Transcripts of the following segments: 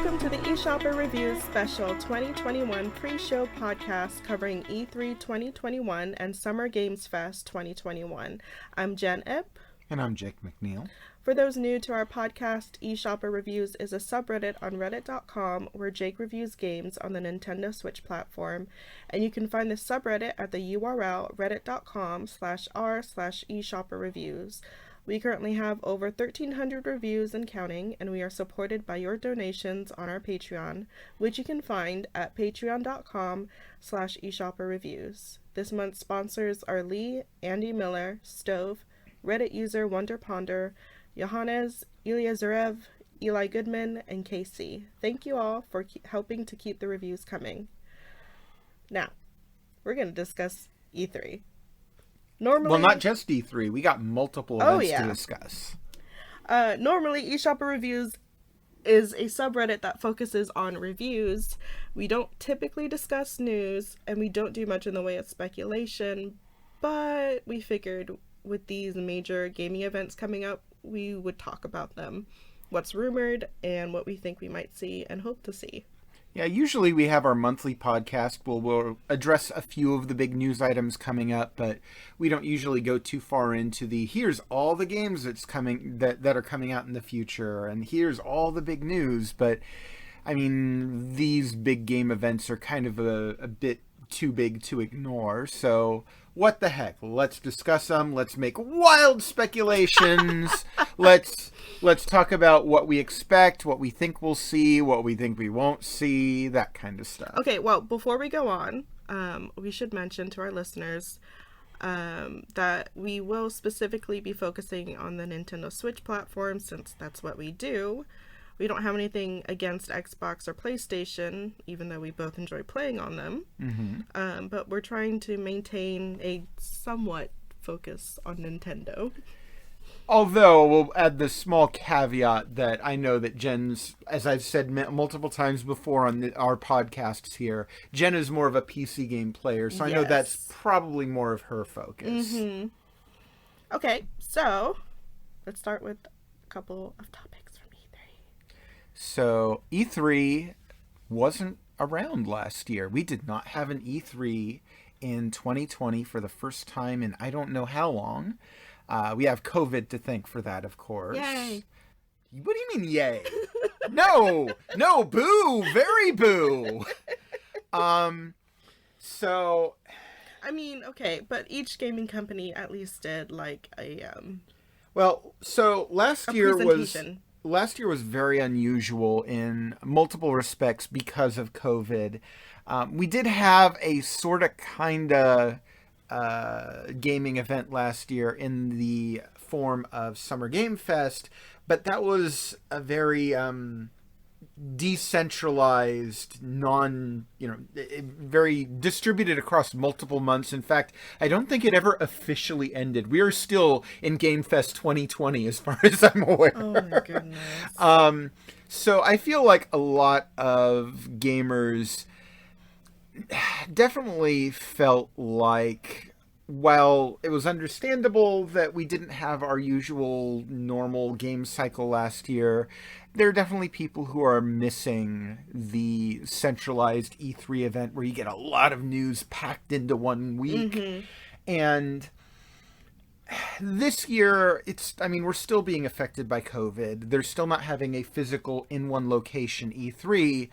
Welcome to the eShopperReviews special 2021 pre-show podcast covering E3 2021 and Summer Games Fest 2021. I'm Jenn Ip. And I'm Jake McNeil. For those new to our podcast, eShopperReviews is a subreddit on reddit.com where Jake reviews games on the Nintendo Switch platform, and you can find the subreddit at the URL reddit.com/r/eShopperReviews. We currently have over 1,300 reviews and counting, and we are supported by your donations on our Patreon, which you can find at patreon.com/eShopperReviews. This month's sponsors are Lee, Andy Miller, Stove, Reddit user Wonder Ponder, Johannes, Ilya Zarev, Eli Goodman, and Casey. Thank you all for helping to keep the reviews coming. Now, we're going to discuss E3. Normally, well, not just E3. We got multiple events to discuss. Normally, eShopperReviews is a subreddit that focuses on reviews. We don't typically discuss news, and we don't do much in the way of speculation, but we figured with these major gaming events coming up, we would talk about them, what's rumored, and what we think we might see and hope to see. Yeah, usually we have our monthly podcast where we'll address a few of the big news items coming up, but we don't usually go too far into here's all the games that are coming out in the future, and here's all the big news. But I mean, these big game events are kind of a bit too big to ignore, so what the heck? Let's discuss them. Let's make wild speculations. Let's talk about what we expect, what we think we'll see, what we think we won't see, that kind of stuff. Okay, well, before we go on, we should mention to our listeners that we will specifically be focusing on the Nintendo Switch platform, since that's what we do. We don't have anything against Xbox or PlayStation, even though we both enjoy playing on them. Mm-hmm. But we're trying to maintain a somewhat focus on Nintendo. Although, we'll add the small caveat that I know that Jen's, as I've said multiple times before on our podcasts here, Jenn is more of a PC game player, so I know that's probably more of her focus. Mm-hmm. Okay, so let's start with a couple of topics. So, E3 wasn't around last year. We did not have an E3 in 2020 for the first time in I don't know how long. We have COVID to thank for that, of course. Yay! What do you mean, yay? No, boo, very boo. So... I mean, okay, but each gaming company at least did, like, Well, so last year presentation. Last year was very unusual in multiple respects because of COVID. We did have a sort of kind of gaming event last year in the form of Summer Game Fest, but that was a very decentralized, very distributed across multiple months. In fact, I don't think it ever officially ended. We are still in Game Fest 2020 as far as I'm aware. Oh my goodness. So I feel like a lot of gamers definitely felt like, while it was understandable that we didn't have our usual normal game cycle last year, there are definitely people who are missing the centralized E3 event where you get a lot of news packed into 1 week. Mm-hmm. And this year, we're still being affected by COVID. They're still not having a physical in one location E3,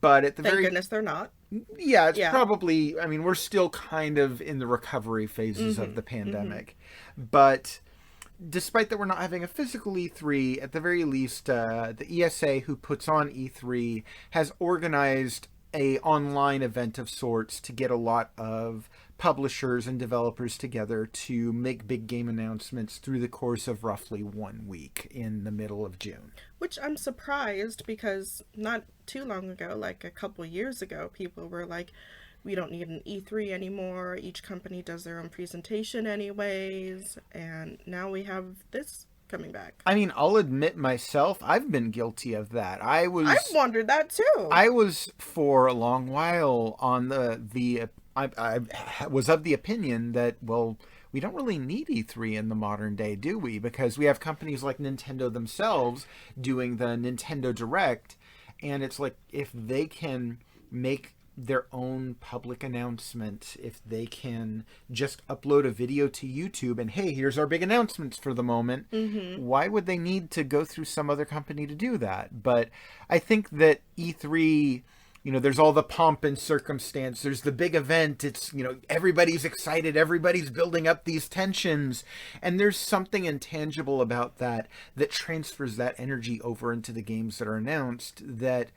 but at the Thank goodness they're not. Yeah, probably, we're still kind of in the recovery phases of the pandemic. Mm-hmm. But despite that we're not having a physical E3, at the very least, the ESA, who puts on E3, has organized a online event of sorts to get a lot of publishers and developers together to make big game announcements through the course of roughly 1 week in the middle of June. Which I'm surprised, because not too long ago, like a couple years ago, people were like, we don't need an E3 anymore. Each company does their own presentation anyways. And now we have this coming back. I'll admit myself, I've been guilty of that. I've wondered that too. I was for a long while on I was of the opinion that, well, we don't really need E3 in the modern day, do we? Because we have companies like Nintendo themselves doing the Nintendo Direct, And it's like, if they can make their own public announcement, if they can just upload a video to YouTube and, hey, here's our big announcements for the moment, why would they need to go through some other company to do that? But I think that E3, there's all the pomp and circumstance. There's the big event. It's, everybody's excited. Everybody's building up these tensions. And there's something intangible about that transfers that energy over into the games that are announced that,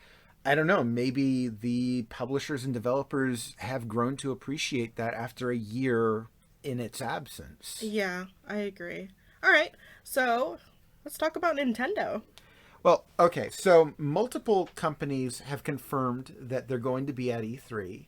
I don't know, maybe the publishers and developers have grown to appreciate that after a year in its absence. Yeah, I agree. All right, so let's talk about Nintendo. Well, okay, so multiple companies have confirmed that they're going to be at E3.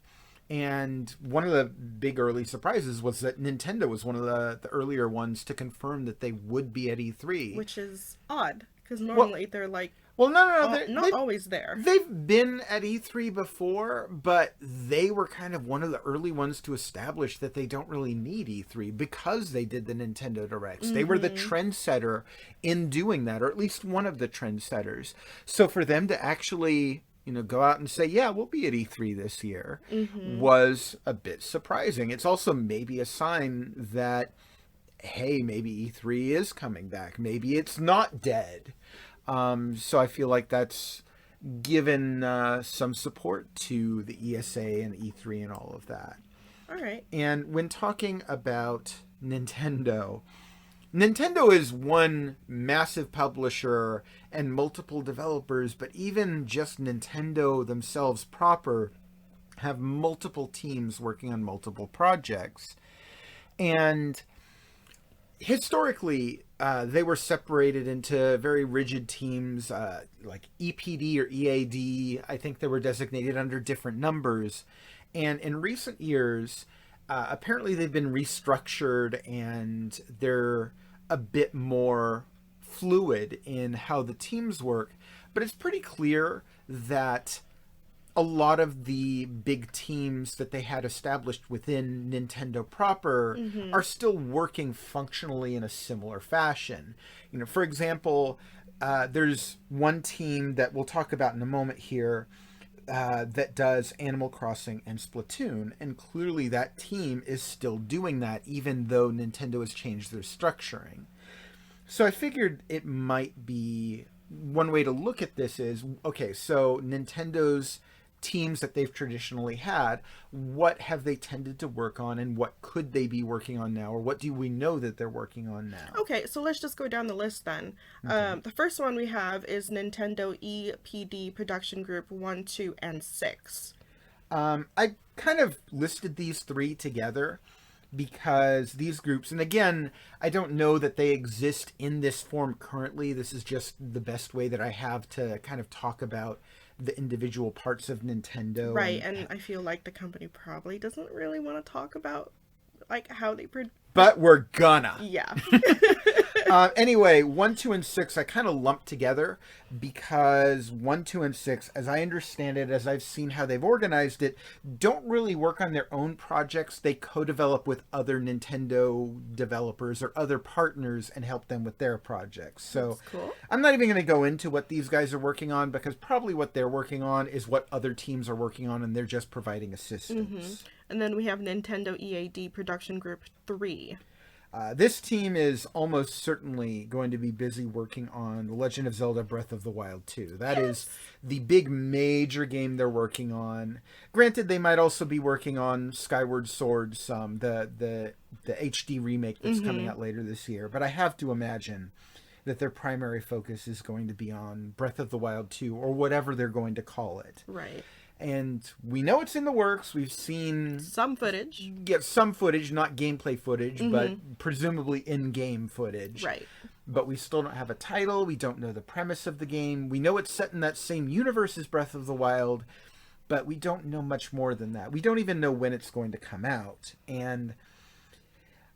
And one of the big early surprises was that Nintendo was one of the earlier ones to confirm that they would be at E3. Which is odd, because normally they're like, well, no, they're not always there. They've been at E3 before, but they were kind of one of the early ones to establish that they don't really need E3 because they did the Nintendo Directs. They were the trendsetter in doing that, or at least one of the trendsetters. So for them to actually, go out and say, yeah, we'll be at E3 this year was a bit surprising. It's also maybe a sign that, hey, maybe E3 is coming back. Maybe it's not dead. So I feel like that's given some support to the ESA and E3 and all of that. All right. And when talking about Nintendo is one massive publisher and multiple developers, but even just Nintendo themselves proper have multiple teams working on multiple projects. And historically, they were separated into very rigid teams, like EPD or EAD. I think they were designated under different numbers. And in recent years, apparently they've been restructured and they're a bit more fluid in how the teams work. But it's pretty clear that a lot of the big teams that they had established within Nintendo proper are still working functionally in a similar fashion. For example, there's one team that we'll talk about in a moment here that does Animal Crossing and Splatoon, and clearly that team is still doing that even though Nintendo has changed their structuring. So I figured it might be one way to look at this is, okay, so Nintendo's teams that they've traditionally had, what have they tended to work on and what could they be working on now, or what do we know that they're working on now? Okay, so let's just go down the list then. Okay. The first one we have is Nintendo EPD Production Group 1, 2, and 6. I kind of listed these three together because these groups, and again, I don't know that they exist in this form currently. This is just the best way that I have to kind of talk about the individual parts of Nintendo. Right, and I feel like the company probably doesn't really want to talk about like how they but we're gonna. Yeah. Anyway, 1, 2, and 6 I kind of lumped together because 1, 2, and 6, as I understand it, as I've seen how they've organized it, don't really work on their own projects. They co-develop with other Nintendo developers or other partners and help them with their projects. So that's cool. I'm not even going to go into what these guys are working on because probably what they're working on is what other teams are working on and they're just providing assistance. And then we have Nintendo EAD Production Group 3. This team is almost certainly going to be busy working on The Legend of Zelda Breath of the Wild 2. That is the big major game they're working on. Granted, they might also be working on Skyward Sword some, the HD remake that's coming out later this year. But I have to imagine that their primary focus is going to be on Breath of the Wild 2 or whatever they're going to call it. Right. And we know it's in the works. We've seen some footage. Yeah, some footage, not gameplay footage, but presumably in-game footage. Right. But we still don't have a title. We don't know the premise of the game. We know it's set in that same universe as Breath of the Wild, but we don't know much more than that. We don't even know when it's going to come out. And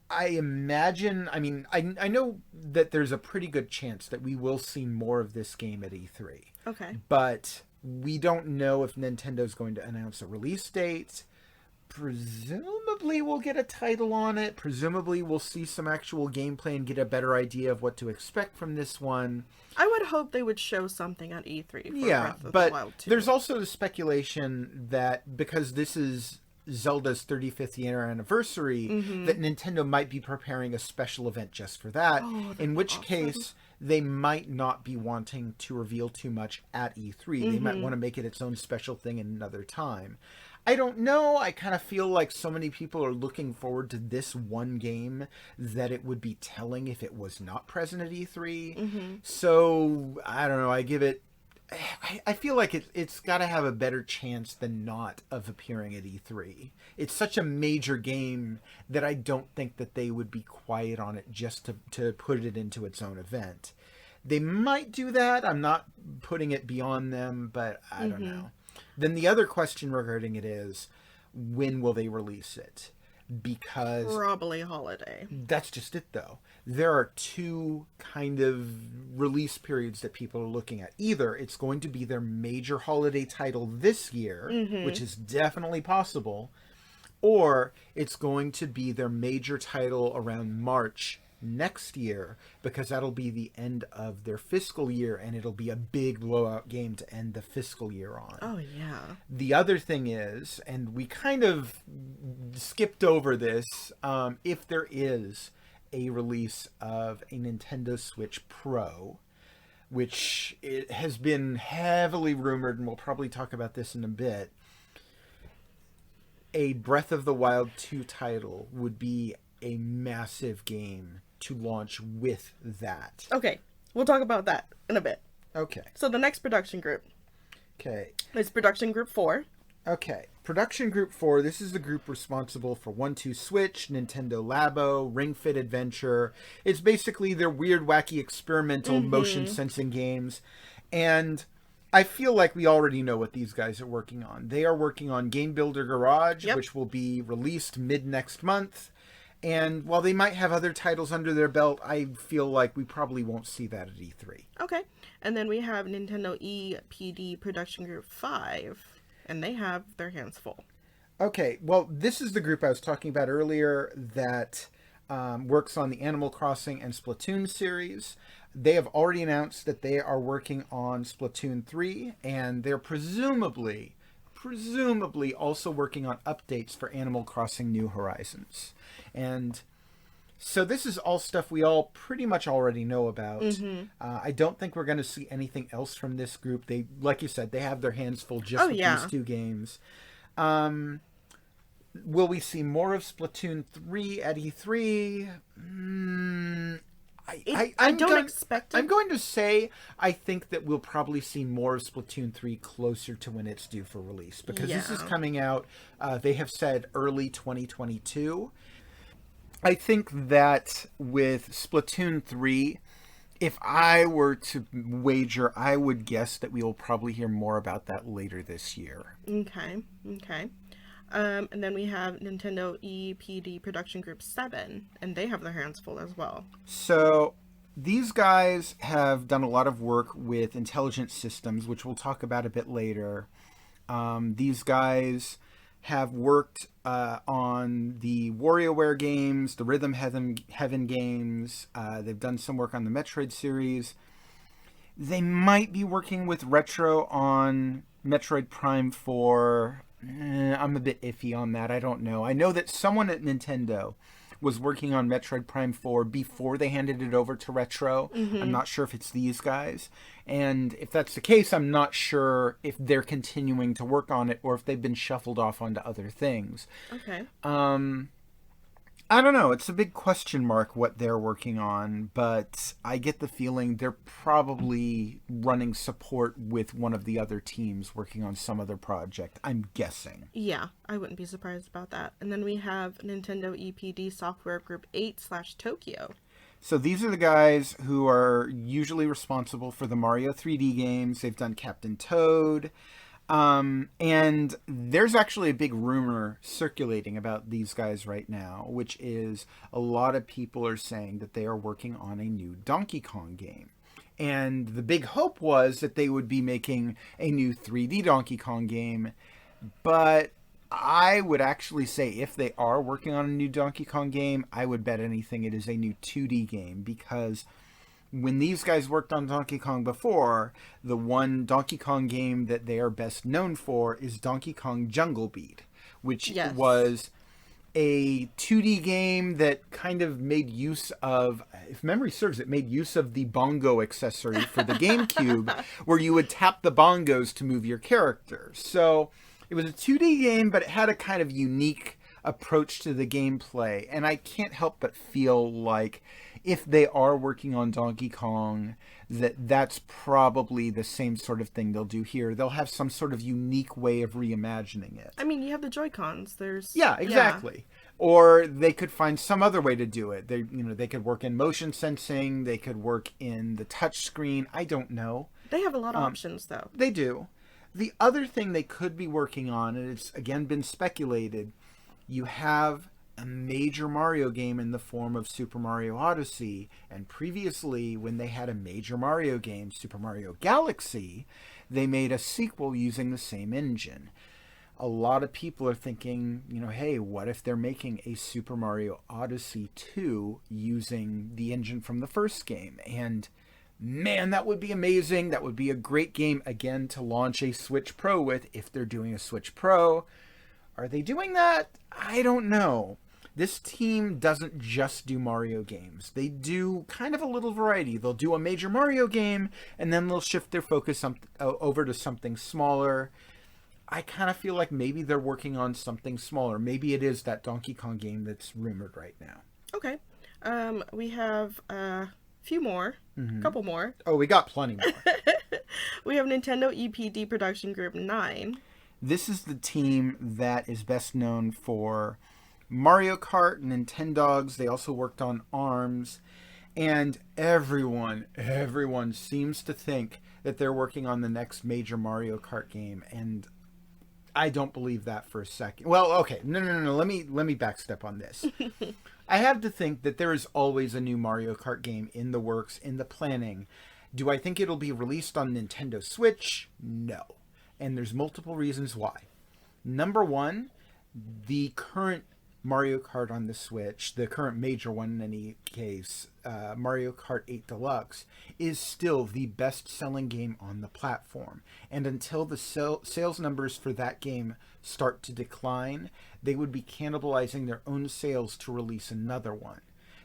I imagine, I know that there's a pretty good chance that we will see more of this game at E3. Okay. But we don't know if Nintendo's going to announce a release date Presumably we'll get a title on it. Presumably we'll see some actual gameplay and get a better idea of what to expect from this one. I would hope they would show something at E3 for Breath of but the Wild 2. There's also the speculation that because this is Zelda's 35th year anniversary, that Nintendo might be preparing a special event just for that, in which case they might not be wanting to reveal too much at E3. They might want to make it its own special thing in another time. I don't know. I kind of feel like so many people are looking forward to this one game that it would be telling if it was not present at E3. So, I don't know. I feel like it's got to have a better chance than not of appearing at E3. It's such a major game that I don't think that they would be quiet on it just to put it into its own event. They might do that. I'm not putting it beyond them, but I don't know. Then the other question regarding it is, when will they release it? Because probably holiday. That's just it, though. There are two kind of release periods that people are looking at. Either it's going to be their major holiday title this year, which is definitely possible, or it's going to be their major title around March next year, because that'll be the end of their fiscal year and it'll be a big blowout game to end the fiscal year on. Oh, yeah. The other thing is, and we kind of skipped over this, if there is a release of a Nintendo Switch Pro, which it has been heavily rumored, and we'll probably talk about this in a bit, a Breath of the Wild 2 title would be a massive game to launch with that. Okay, we'll talk about that in a bit. Okay. So the next production group. Okay. It's Production Group 4. Okay. Production Group 4, this is the group responsible for 1-2 Switch, Nintendo Labo, Ring Fit Adventure. It's basically their weird, wacky, experimental motion sensing games. And I feel like we already know what these guys are working on. They are working on Game Builder Garage, which will be released mid-next month. And while they might have other titles under their belt, I feel like we probably won't see that at E3. Okay. And then we have Nintendo EPD Production Group 5, and they have their hands full. Okay. Well, this is the group I was talking about earlier that works on the Animal Crossing and Splatoon series. They have already announced that they are working on Splatoon 3, and they're presumably also working on updates for Animal Crossing New Horizons. And so this is all stuff we all pretty much already know about. I don't think we're going to see anything else from this group. They, like you said, they have their hands full just with these two games. Will we see more of Splatoon 3 at E3? I don't expect it. I'm going to say I think that we'll probably see more of Splatoon 3 closer to when it's due for release, because this is coming out, they have said early 2022. I think that with Splatoon 3, if I were to wager, I would guess that we will probably hear more about that later this year. Okay. And then we have Nintendo EPD Production Group 7, and they have their hands full as well. So these guys have done a lot of work with intelligent systems, which we'll talk about a bit later. These guys have worked on the WarioWare games, the Rhythm Heaven games. They've done some work on the Metroid series. They might be working with Retro on Metroid Prime 4. I'm a bit iffy on that. I don't know. I know that someone at Nintendo was working on Metroid Prime 4 before they handed it over to Retro. I'm not sure if it's these guys. And if that's the case, I'm not sure if they're continuing to work on it or if they've been shuffled off onto other things. Okay. I don't know. It's a big question mark what they're working on, but I get the feeling they're probably running support with one of the other teams working on some other project. I'm guessing. Yeah, I wouldn't be surprised about that. And then we have Nintendo EPD Software Group 8/Tokyo. So these are the guys who are usually responsible for the Mario 3D games. They've done Captain Toad. And there's actually a big rumor circulating about these guys right now, which is a lot of people are saying that they are working on a new Donkey Kong game. And the big hope was that they would be making a new 3D Donkey Kong game, but I would actually say if they are working on a new Donkey Kong game, I would bet anything it is a new 2D game, because when these guys worked on Donkey Kong before, the one Donkey Kong game that they are best known for is Donkey Kong Jungle Beat, which was a 2D game that kind of made use of, if memory serves, it made use of the bongo accessory for the GameCube, where you would tap the bongos to move your character. So it was a 2D game, but it had a kind of unique approach to the gameplay. And I can't help but feel like if they are working on Donkey Kong, that's probably the same sort of thing they'll do here. They'll have some sort of unique way of reimagining it. I mean, you have the Joy-Cons. Yeah, exactly. Yeah. Or they could find some other way to do it. They could work in motion sensing. They could work in the touch screen. I don't know. They have a lot of options, though. They do. The other thing they could be working on, and it's again been speculated, you have a major Mario game in the form of Super Mario Odyssey, and previously when they had a major Mario game, Super Mario Galaxy, they made a sequel using the same engine. A lot of people are thinking, hey, what if they're making a Super Mario Odyssey 2 using the engine from the first game? And man, that would be amazing. That would be a great game, again, to launch a Switch Pro with, if they're doing a Switch Pro. Are they doing that? I don't know. This team doesn't just do Mario games. They do kind of a little variety. They'll do a major Mario game, and then they'll shift their focus over to something smaller. I kind of feel like maybe they're working on something smaller. Maybe it is that Donkey Kong game that's rumored right now. Okay. We have a few more. A couple more. Oh, we got plenty more. We have Nintendo EPD Production Group 9. This is the team that is best known for Mario Kart, Nintendogs. They also worked on ARMS. And everyone seems to think that they're working on the next major Mario Kart game. And I don't believe that for a second. Well, okay. No. Let me backstep on this. I have to think that there is always a new Mario Kart game in the works, in the planning. Do I think it'll be released on Nintendo Switch? No. And there's multiple reasons why. Number one, the current Mario Kart on the Switch, the current major one in any case, Mario Kart 8 Deluxe, is still the best-selling game on the platform. And until the sales numbers for that game start to decline, they would be cannibalizing their own sales to release another one.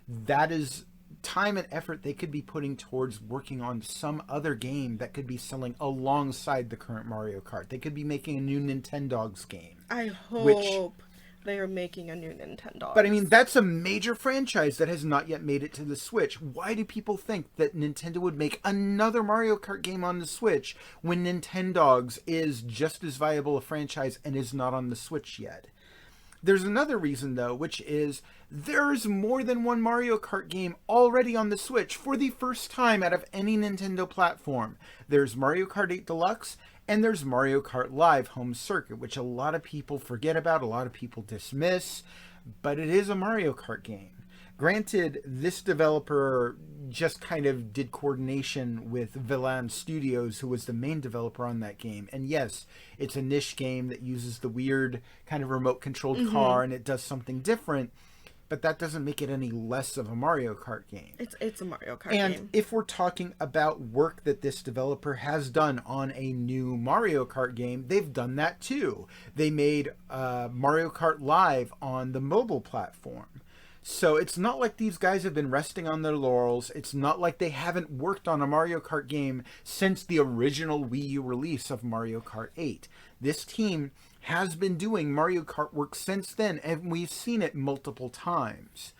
That is time and effort they could be putting towards working on some other game that could be selling alongside the current Mario Kart. They could be making a new Nintendogs game. I hope they are making a new Nintendo. But I mean, that's a major franchise that has not yet made it to the Switch. Why do people think that Nintendo would make another Mario Kart game on the Switch when Nintendogs is just as viable a franchise and is not on the Switch yet? There's another reason, though, which is there's more than one Mario Kart game already on the Switch for the first time out of any Nintendo platform. There's Mario Kart 8 Deluxe, and there's Mario Kart Live Home Circuit, which a lot of people forget about, a lot of people dismiss, but it is a Mario Kart game. Granted, this developer just kind of did coordination with Villain Studios, who was the main developer on that game. And yes, it's a niche game that uses the weird kind of remote-controlled car, and it does something different. But that doesn't make it any less of a Mario Kart game. It's a Mario Kart game. And if we're talking about work that this developer has done on a new Mario Kart game, they've done that too. They made Mario Kart Live on the mobile platform. So it's not like these guys have been resting on their laurels. It's not like they haven't worked on a Mario Kart game since the original Wii U release of Mario Kart 8. This team has been doing Mario Kart work since then, and we've seen it multiple times.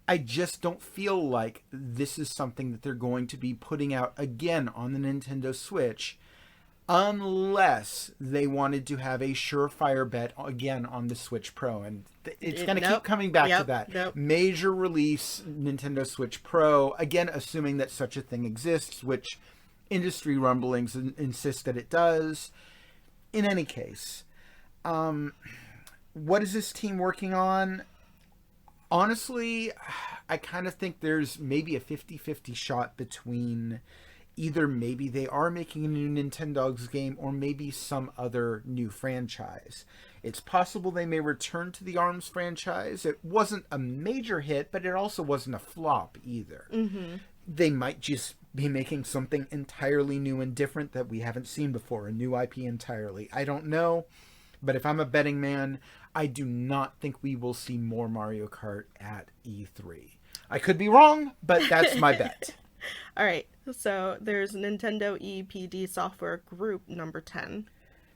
I just don't feel like this is something that they're going to be putting out again on the Nintendo Switch, unless they wanted to have a surefire bet again on the Switch Pro. And it's going to keep coming back to that. Major release Nintendo Switch Pro, again, assuming that such a thing exists, which industry rumblings insist that it does. In any case, what is this team working on? Honestly, I kind of think there's maybe a 50-50 shot between either maybe they are making a new Nintendogs game or maybe some other new franchise. It's possible they may return to the ARMS franchise. It wasn't a major hit, but it also wasn't a flop either. Mm-hmm. They might just be making something entirely new and different that we haven't seen before, a new IP entirely. I don't know, but if I'm a betting man, I do not think we will see more Mario Kart at E3. I could be wrong, but that's my bet. All right, so there's Nintendo EPD Software Group number 10.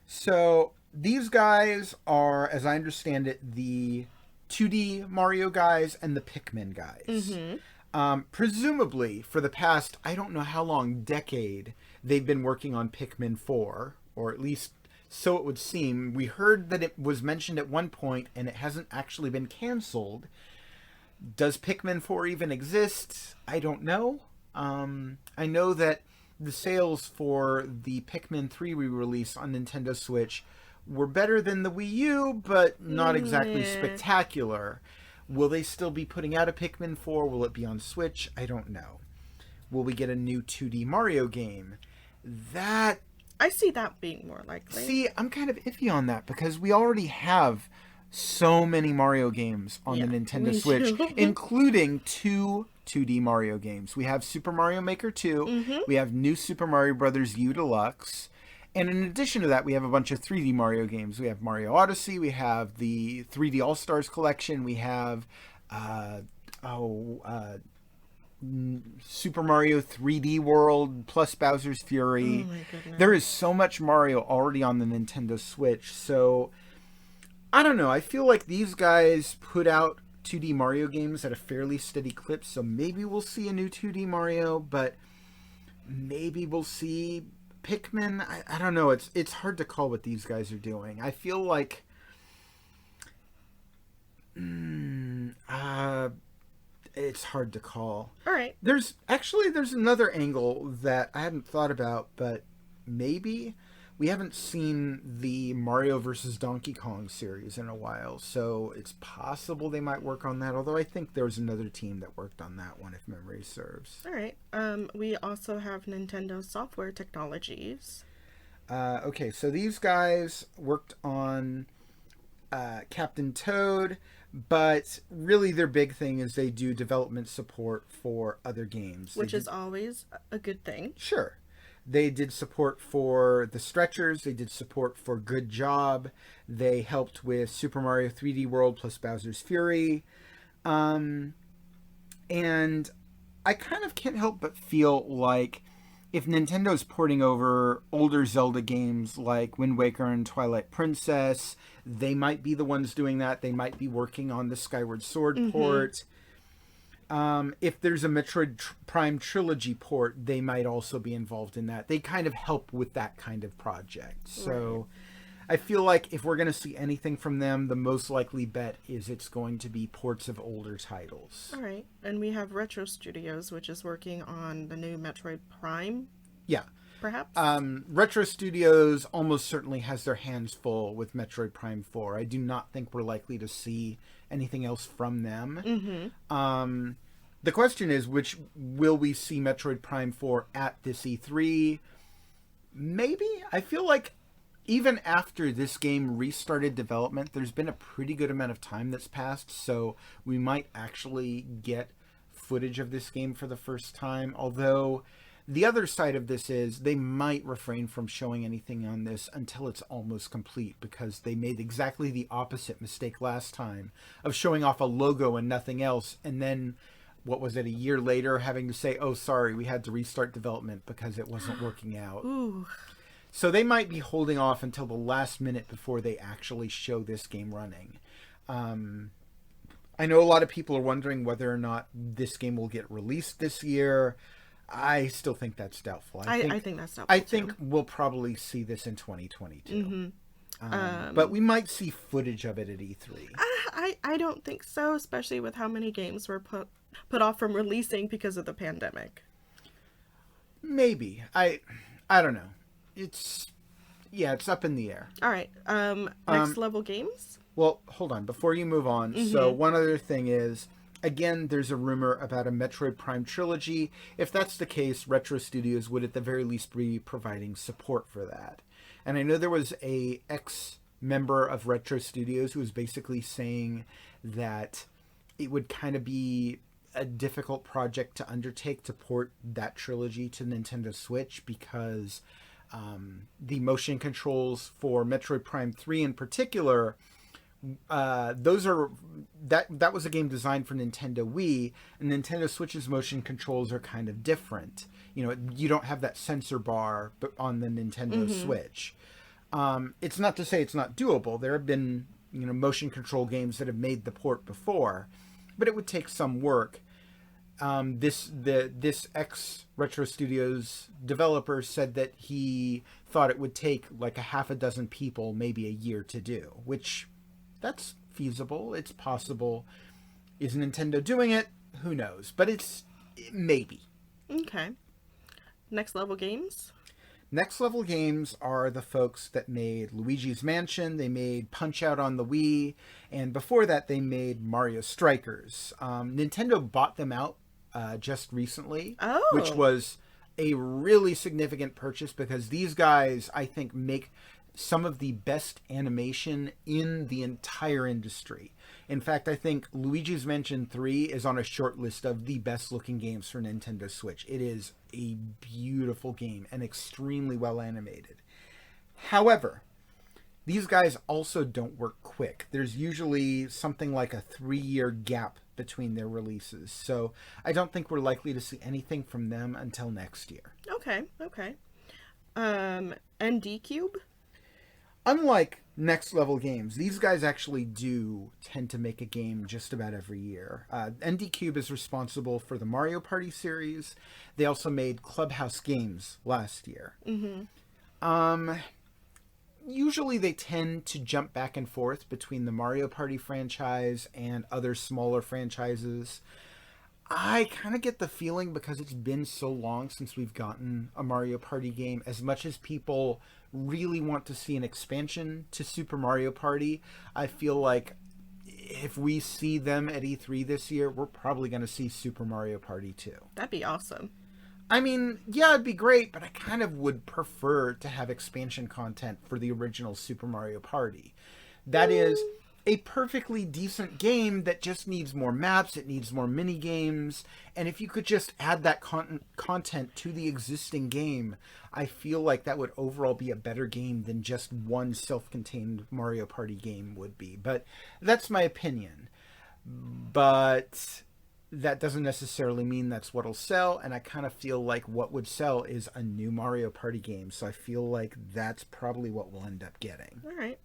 So these guys are, as I understand it, the 2D Mario guys and the Pikmin guys. Mm-hmm. Presumably, for the past, I don't know how long, decade, they've been working on Pikmin 4, or at least so it would seem. We heard that it was mentioned at one point, and it hasn't actually been canceled. Does Pikmin 4 even exist? I don't know. I know that the sales for the Pikmin 3 re-release on Nintendo Switch were better than the Wii U, but not exactly spectacular. Will they still be putting out a Pikmin 4? Will it be on Switch? I don't know. Will we get a new 2D Mario game? That... I see that being more likely. See, I'm kind of iffy on that because we already have so many Mario games on the Nintendo Switch, including 2 2D Mario games. We have Super Mario Maker 2, Mm-hmm. we have New Super Mario Bros. U Deluxe, and in addition to that, we have a bunch of 3D Mario games. We have Mario Odyssey, we have the 3D All-Stars Collection, we have Super Mario 3D World plus Bowser's Fury. Oh my goodness. There is so much Mario already on the Nintendo Switch, so I don't know. I feel like these guys put out 2D Mario games at a fairly steady clip, so maybe we'll see a new 2D Mario, but maybe we'll see Pikmin. I don't know. It's hard to call what these guys are doing. I feel like it's hard to call. All right. There's another angle that I hadn't thought about, but maybe we haven't seen the Mario vs. Donkey Kong series in a while, so it's possible they might work on that, although I think there was another team that worked on that one, if memory serves. All right. We also have Nintendo Software Technologies. Okay, so these guys worked on Captain Toad, but really their big thing is they do development support for other games. Which is always a good thing. Sure. They did support for the Stretchers. They did support for Good Job. They helped with Super Mario 3D World plus Bowser's Fury. And I kind of can't help but feel like if Nintendo's porting over older Zelda games like Wind Waker and Twilight Princess, they might be the ones doing that. They might be working on the Skyward Sword port. If there's a Metroid Prime Trilogy port, they might also be involved in that. They kind of help with that kind of project. So I feel like if we're going to see anything from them, the most likely bet is it's going to be ports of older titles. All right. And we have Retro Studios, which is working on the new Metroid Prime. Yeah. Perhaps? Retro Studios almost certainly has their hands full with Metroid Prime 4. I do not think we're likely to see anything else from them. The question is, which will we see Metroid Prime 4 at this E3? Maybe. I feel like even after this game restarted development, there's been a pretty good amount of time that's passed, so we might actually get footage of this game for the first time, although the other side of this is they might refrain from showing anything on this until it's almost complete, because they made exactly the opposite mistake last time of showing off a logo and nothing else, and then, what was it, a year later having to say, oh, sorry, we had to restart development because it wasn't working out. Ooh. So they might be holding off until the last minute before they actually show this game running. I know a lot of people are wondering whether or not this game will get released this year. I still think that's doubtful. I think that's doubtful. I think we'll probably see this in 2022. But we might see footage of it at E3. I don't think so, especially with how many games were put off from releasing because of the pandemic. Maybe. I don't know. It's up in the air. All right. Next level games? Well, hold on. Before you move on, so one other thing is, again, there's a rumor about a Metroid Prime trilogy. If that's the case, Retro Studios would at the very least be providing support for that. And I know there was a member of Retro Studios who was basically saying that it would kind of be a difficult project to undertake to port that trilogy to Nintendo Switch because the motion controls for Metroid Prime 3 in particular, that was a game designed for Nintendo Wii, and Nintendo Switch's motion controls are kind of different. You know, you don't have that sensor bar on the Nintendo Switch. It's not to say it's not doable. There have been, you know, motion control games that have made the port before, but it would take some work. This ex-Retro Studios developer said that he thought it would take like a half a dozen people, maybe a year to do, which that's feasible. It's possible. Is Nintendo doing it? Who knows? But it's maybe. Okay. Next Level Games? Next Level Games are the folks that made Luigi's Mansion. They made Punch-Out on the Wii. And before that, they made Mario Strikers. Nintendo bought them out just recently, which was a really significant purchase because these guys, I think, make some of the best animation in the entire industry. In fact, I think Luigi's Mansion 3 is on a short list of the best looking games for Nintendo Switch. It is a beautiful game and extremely well animated. However, these guys also don't work quick. There's usually something like a 3-year gap between their releases. So I don't think we're likely to see anything from them until next year. Okay. ND Cube? Unlike Next Level Games, these guys actually do tend to make a game just about every year. ND Cube is responsible for the Mario Party series. They also made Clubhouse Games last year. Usually they tend to jump back and forth between the Mario Party franchise and other smaller franchises. I kind of get the feeling, because it's been so long since we've gotten a Mario Party game, as much as people really want to see an expansion to Super Mario Party, I feel like if we see them at E3 this year, we're probably going to see Super Mario Party 2. That'd be awesome. I mean, yeah, it'd be great, but I kind of would prefer to have expansion content for the original Super Mario Party. That is a perfectly decent game that just needs more maps, it needs more mini games, and if you could just add that content to the existing game, I feel like that would overall be a better game than just one self-contained Mario Party game would be. But that's my opinion. But that doesn't necessarily mean that's what'll sell, and I kind of feel like what would sell is a new Mario Party game, so I feel like that's probably what we'll end up getting. All right.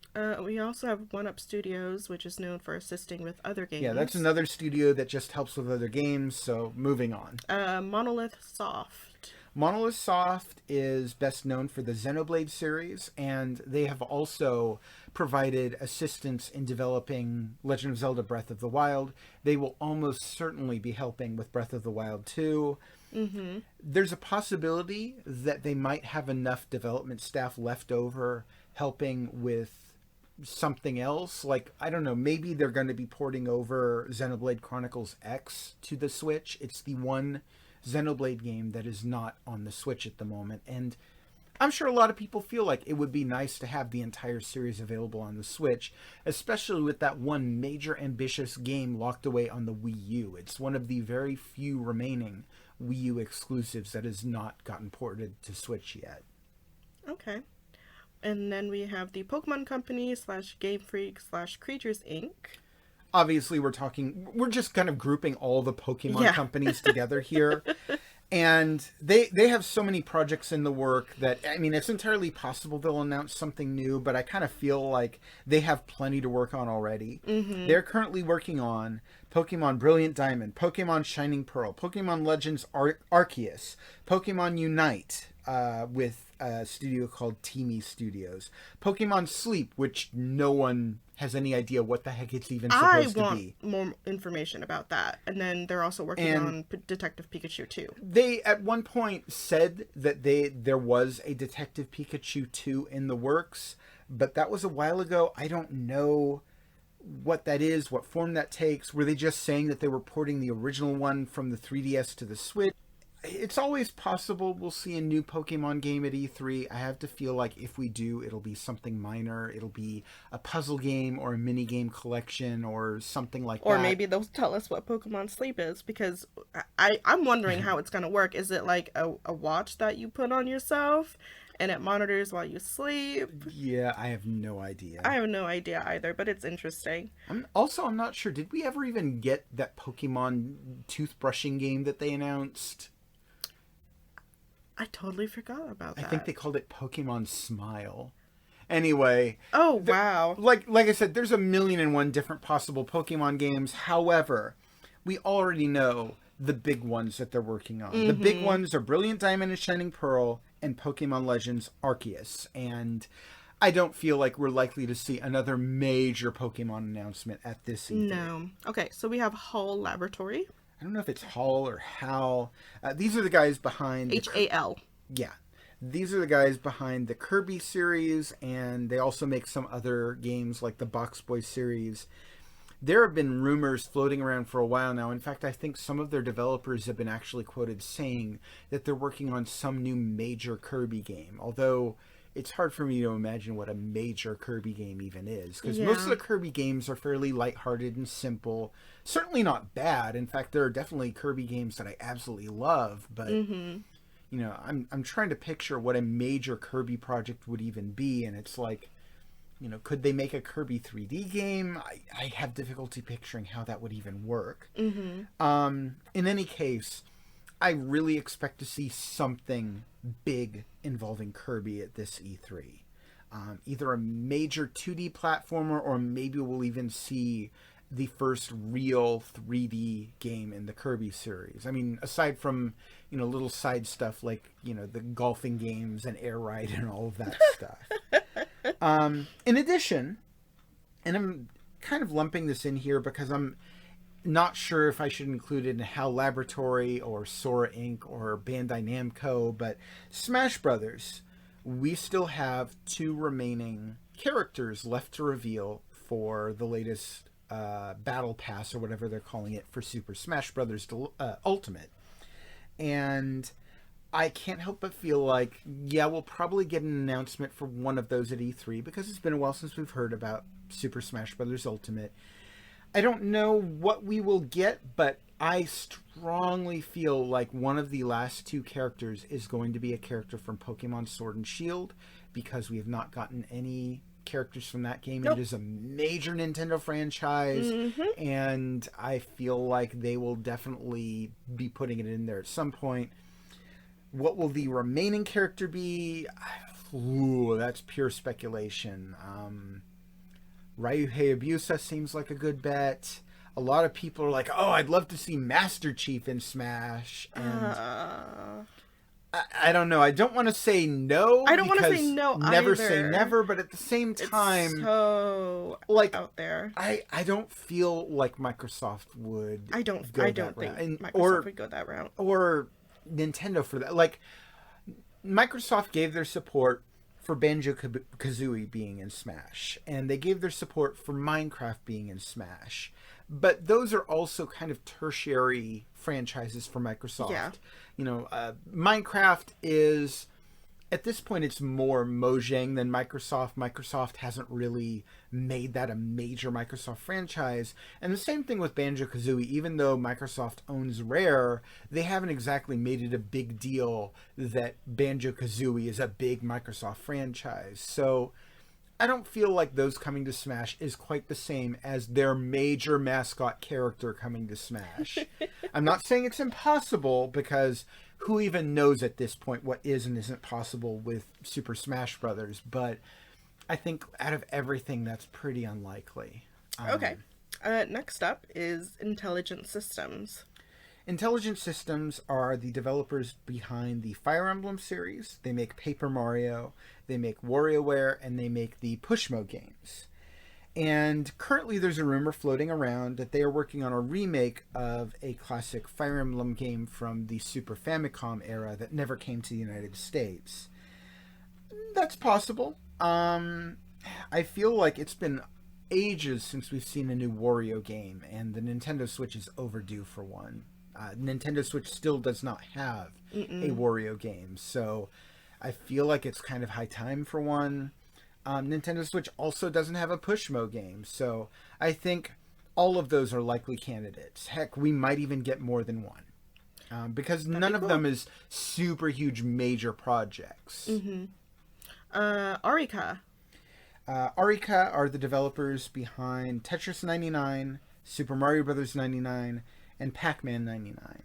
We also have 1UP Studios, which is known for assisting with other games. Yeah, that's another studio that just helps with other games, so moving on. Monolith Soft. Monolith Soft is best known for the Xenoblade series, and they have also provided assistance in developing Legend of Zelda Breath of the Wild. They will almost certainly be helping with Breath of the Wild 2. There's a possibility that they might have enough development staff left over helping with something else. Like, I don't know, maybe they're going to be porting over Xenoblade Chronicles X to the Switch. It's the one Xenoblade game that is not on the Switch at the moment, and I'm sure a lot of people feel like it would be nice to have the entire series available on the Switch, especially with that one major ambitious game locked away on the Wii U. It's one of the very few remaining Wii U exclusives that has not gotten ported to Switch yet. Okay. And then we have the Pokemon Company / Game Freak / Creatures Inc. Obviously, we're just kind of grouping all the Pokemon companies together here. And they have so many projects in the work that, I mean, it's entirely possible they'll announce something new, but I kind of feel like they have plenty to work on already. They're currently working on Pokemon Brilliant Diamond, Pokemon Shining Pearl, Pokemon Legends Arceus, Pokemon Unite, with a studio called Teamy Studios, Pokemon Sleep, which no one has any idea what the heck it's even supposed to be. I want more information about that. And then they're also working on Detective Pikachu 2. They, at one point, said that there was a Detective Pikachu 2 in the works, but that was a while ago. I don't know what that is, what form that takes. Were they just saying that they were porting the original one from the 3DS to the Switch? it's always possible we'll see a new Pokemon game at E3. I have to feel like if we do, it'll be something minor. It'll be a puzzle game or a mini game collection or something like that. Or maybe they'll tell us what Pokemon Sleep is, because I'm wondering how it's going to work. Is it like a watch that you put on yourself and it monitors while you sleep? Yeah, I have no idea. I have no idea either, but it's interesting. I'm not sure. Did we ever even get that Pokemon toothbrushing game that they announced? I totally forgot about that. I think they called it Pokemon Smile. Anyway. Oh, wow. Like I said, there's 1,000,001 different possible Pokemon games. However, we already know the big ones that they're working on. Mm-hmm. The big ones are Brilliant Diamond and Shining Pearl and Pokemon Legends Arceus. And I don't feel like we're likely to see another major Pokemon announcement at this E3. No. Okay, so we have Hall Laboratory. I don't know if it's Hall or Hal. These are the guys behind... H-A-L. Yeah. These are the guys behind the Kirby series, and they also make some other games like the Box Boy series. There have been rumors floating around for a while now. In fact, I think some of their developers have been actually quoted saying that they're working on some new major Kirby game. Although it's hard for me to imagine what a major Kirby game even is, because most of the Kirby games are fairly lighthearted and simple. Certainly not bad. In fact, there are definitely Kirby games that I absolutely love, but you know, I'm trying to picture what a major Kirby project would even be, and it's like, you know, could they make a Kirby 3D game? I have difficulty picturing how that would even work. In any case, I really expect to see something big involving Kirby at this E3. Either a major 2D platformer, or maybe we'll even see the first real 3D game in the Kirby series. I mean, aside from, you know, little side stuff like, you know, the golfing games and Air Ride and all of that stuff. In addition, and I'm kind of lumping this in here because I'm not sure if I should include it in HAL Laboratory or Sora Inc. or Bandai Namco, but Smash Brothers. We still have 2 remaining characters left to reveal for the latest Battle Pass, or whatever they're calling it, for Super Smash Brothers Ultimate. And I can't help but feel like, yeah, we'll probably get an announcement for one of those at E3, because it's been a while since we've heard about Super Smash Brothers Ultimate. I don't know what we will get, but I strongly feel like one of the last 2 characters is going to be a character from Pokemon Sword and Shield, because we have not gotten any characters from that game. Nope. It is a major Nintendo franchise, and I feel like they will definitely be putting it in there at some point. What will the remaining character be? Ooh, that's pure speculation. Ryu Hayabusa seems like a good bet. A lot of people are like, oh, I'd love to see Master Chief in Smash. And I don't know. I don't want to say no. I don't want to say no never either. Say never, but at the same time, it's so like out there. I don't feel like Microsoft would. I don't think Microsoft would go that route. Or Nintendo for that. Like, Microsoft gave their support for Banjo-Kazooie being in Smash, and they gave their support for Minecraft being in Smash. But those are also kind of tertiary franchises for Microsoft. Yeah. You know, Minecraft is, at this point, it's more Mojang than Microsoft. Microsoft hasn't really made that a major Microsoft franchise. And the same thing with Banjo-Kazooie. Even though Microsoft owns Rare, they haven't exactly made it a big deal that Banjo-Kazooie is a big Microsoft franchise. So I don't feel like those coming to Smash is quite the same as their major mascot character coming to Smash. I'm not saying it's impossible, because who even knows at this point what is and isn't possible with Super Smash Brothers, but I think out of everything, that's pretty unlikely. Okay. Next up is Intelligent Systems. Intelligent Systems are the developers behind the Fire Emblem series. They make Paper Mario, they make WarioWare, and they make the Pushmo games. And currently there's a rumor floating around that they are working on a remake of a classic Fire Emblem game from the Super Famicom era that never came to the United States. That's possible. I feel like it's been ages since we've seen a new Wario game, and the Nintendo Switch is overdue for one. Nintendo Switch still does not have a Wario game, so I feel like it's kind of high time for one. Nintendo Switch also doesn't have a Pushmo game, so I think all of those are likely candidates. Heck, we might even get more than one. Because none of them is super huge major projects. Arika. Arika are the developers behind Tetris 99, Super Mario Bros. 99, and Pac-Man 99.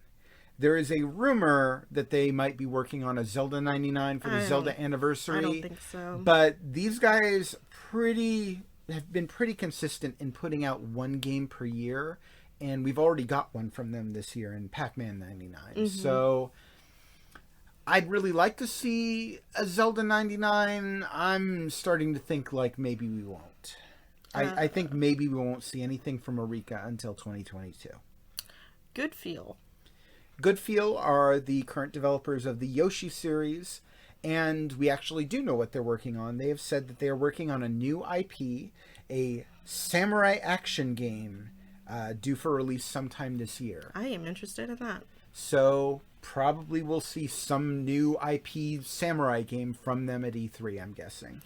There is a rumor that they might be working on a Zelda 99 for the Zelda anniversary. I don't think so. But these guys have been pretty consistent in putting out one game per year. And we've already got one from them this year in Pac-Man 99. So I'd really like to see a Zelda 99. I'm starting to think like maybe we won't. I think maybe we won't see anything from Arika until 2022. Good Feel. Good Feel are the current developers of the Yoshi series, and we actually do know what they're working on. They have said that they are working on a new IP, a samurai action game, due for release sometime this year. I am interested in that. So probably we'll see some new IP samurai game from them at E3, I'm guessing.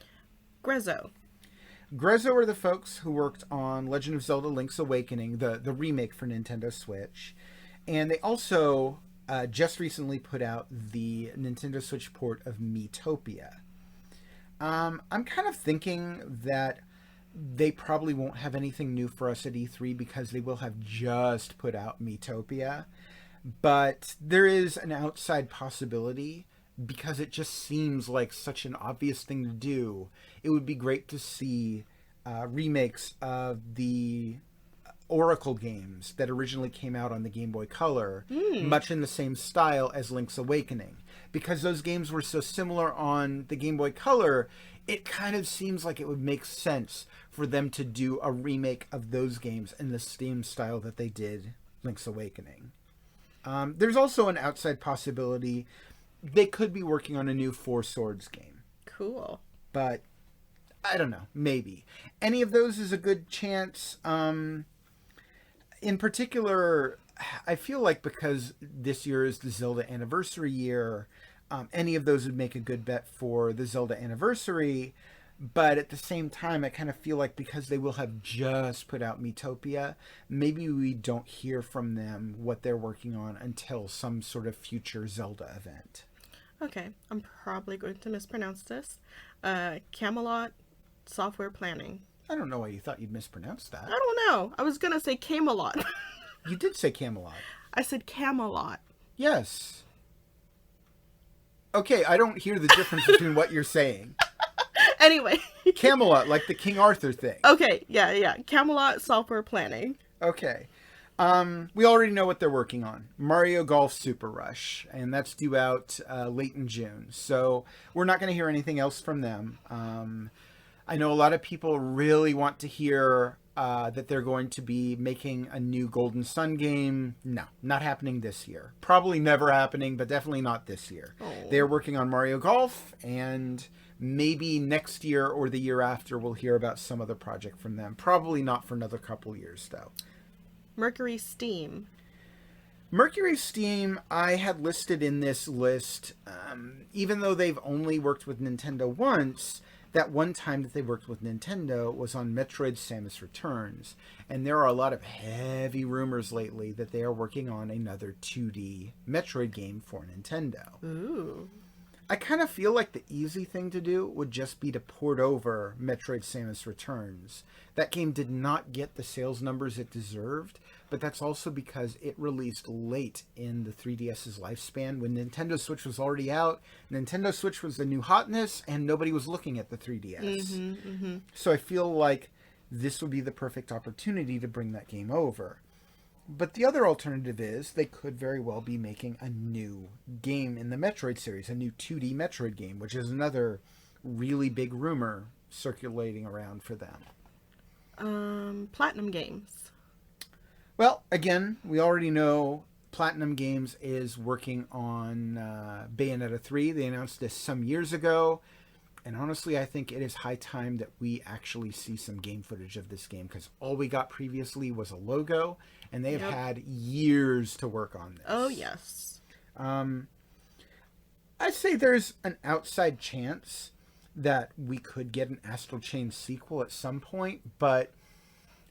Grezzo. Grezzo are the folks who worked on Legend of Zelda Link's Awakening, the remake for Nintendo Switch. And they also just recently put out the Nintendo Switch port of Miitopia. I'm kind of thinking that they probably won't have anything new for us at E3 because they will have just put out Miitopia. But there is an outside possibility because it just seems like such an obvious thing to do. It would be great to see remakes of the Oracle games that originally came out on the Game Boy Color, much in the same style as Link's Awakening. Because those games were so similar on the Game Boy Color, it kind of seems like it would make sense for them to do a remake of those games in the same style that they did Link's Awakening. There's also an outside possibility they could be working on a new Four Swords game. Cool. But I don't know, maybe. Any of those is a good chance. In particular, I feel like because this year is the Zelda anniversary year, any of those would make a good bet for the Zelda anniversary. But at the same time, I kind of feel like because they will have just put out Miitopia, maybe we don't hear from them what they're working on until some sort of future Zelda event. Okay, I'm probably going to mispronounce this. Camelot Software Planning. I don't know why you thought you'd mispronounce that. I don't know. I was going to say Camelot. You did say Camelot. I said Camelot. Yes. Okay, I don't hear the difference between what you're saying. Anyway. Camelot, like the King Arthur thing. Okay, yeah. Camelot Software Planning. Okay. We already know what they're working on. Mario Golf Super Rush, and that's due out late in June. So we're not going to hear anything else from them. I know a lot of people really want to hear that they're going to be making a new Golden Sun game. No, not happening this year. Probably never happening, but definitely not this year. Oh. They're working on Mario Golf, and maybe next year or the year after we'll hear about some other project from them. Probably not for another couple years, though. Mercury Steam. Mercury Steam, I had listed in this list, even though they've only worked with Nintendo once. That one time that they worked with Nintendo was on Metroid Samus Returns, and there are a lot of heavy rumors lately that they are working on another 2D Metroid game for Nintendo. Ooh. I kind of feel like the easy thing to do would just be to port over Metroid Samus Returns. That game did not get the sales numbers it deserved, but that's also because it released late in the 3DS's lifespan when Nintendo Switch was already out. Nintendo Switch was the new hotness, and nobody was looking at the 3DS. So I feel like this would be the perfect opportunity to bring that game over. But the other alternative is they could very well be making a new game in the Metroid series, a new 2D Metroid game, which is another really big rumor circulating around for them. Platinum Games. Well, again, we already know Platinum Games is working on Bayonetta 3. They announced this some years ago. And honestly, I think it is high time that we actually see some game footage of this game, because all we got previously was a logo, and they have had years to work on this. Oh, yes. I'd say there's an outside chance that we could get an Astral Chain sequel at some point, but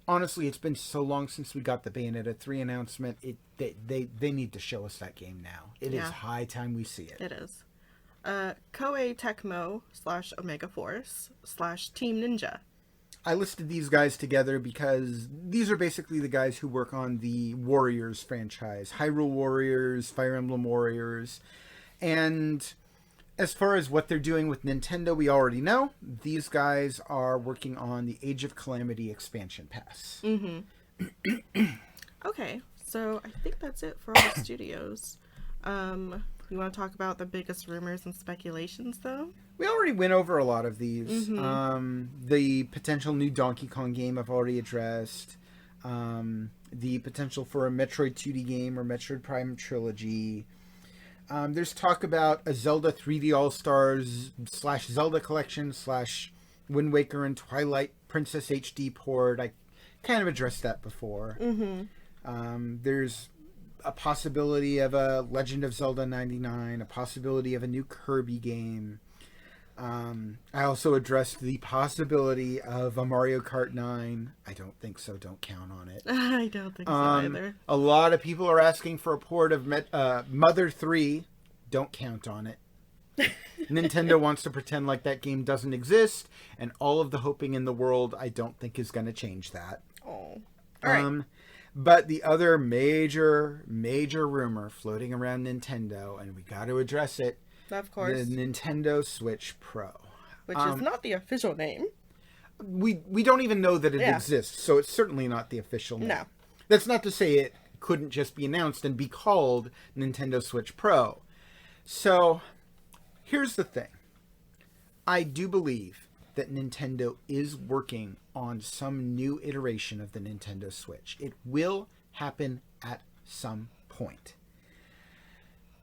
honestly, it's been so long since we got the Bayonetta 3 announcement. They need to show us that game now. It is high time we see it. It is. Koei Tecmo / Omega Force / Team Ninja. I listed these guys together because these are basically the guys who work on the Warriors franchise. Hyrule Warriors, Fire Emblem Warriors. And as far as what they're doing with Nintendo, we already know. These guys are working on the Age of Calamity expansion pass. Mm-hmm. Okay, so I think that's it for all the studios. You want to talk about the biggest rumors and speculations, though? We already went over a lot of these. Mm-hmm. The potential new Donkey Kong game I've already addressed. The potential for a Metroid 2D game or Metroid Prime Trilogy. There's talk about a Zelda 3D All-Stars / Zelda Collection / Wind Waker and Twilight Princess HD port. I kind of addressed that before. Mm-hmm. There's a possibility of a Legend of Zelda 99, a possibility of a new Kirby game. I also addressed the possibility of a Mario Kart 9. I don't think so. Don't count on it. I don't think so either. A lot of people are asking for a port of Mother 3. Don't count on it. Nintendo wants to pretend like that game doesn't exist, and all of the hoping in the world I don't think is going to change that. Oh. All right. But the other major rumor floating around Nintendo, and we got to address it, of course, the Nintendo Switch Pro. Which is not the official name. We don't even know that it exists, so it's certainly not the official name. No. That's not to say it couldn't just be announced and be called Nintendo Switch Pro. So, here's the thing. I do believe that Nintendo is working on some new iteration of the Nintendo Switch. It will happen at some point.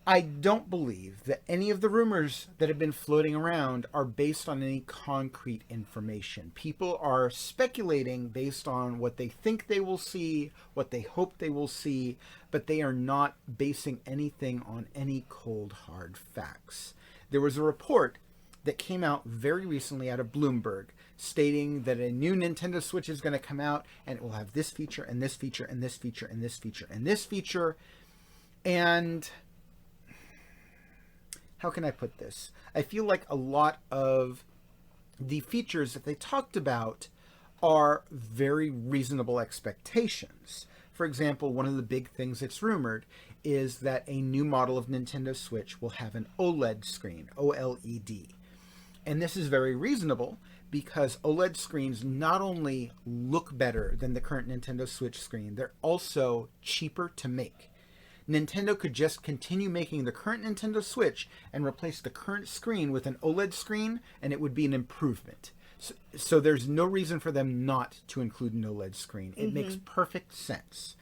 I don't believe that any of the rumors that have been floating around are based on any concrete information. People are speculating based on what they think they will see, what they hope they will see, but they are not basing anything on any cold, hard facts. There was a report that came out very recently out of Bloomberg stating that a new Nintendo Switch is going to come out and it will have this feature and this feature and this feature and this feature and this feature. And how can I put this? I feel like a lot of the features that they talked about are very reasonable expectations. For example, one of the big things that's rumored is that a new model of Nintendo Switch will have an OLED screen, OLED. And this is very reasonable because OLED screens not only look better than the current Nintendo Switch screen, they're also cheaper to make. Nintendo could just continue making the current Nintendo Switch and replace the current screen with an OLED screen, and it would be an improvement. So there's no reason for them not to include an OLED screen. It makes perfect sense.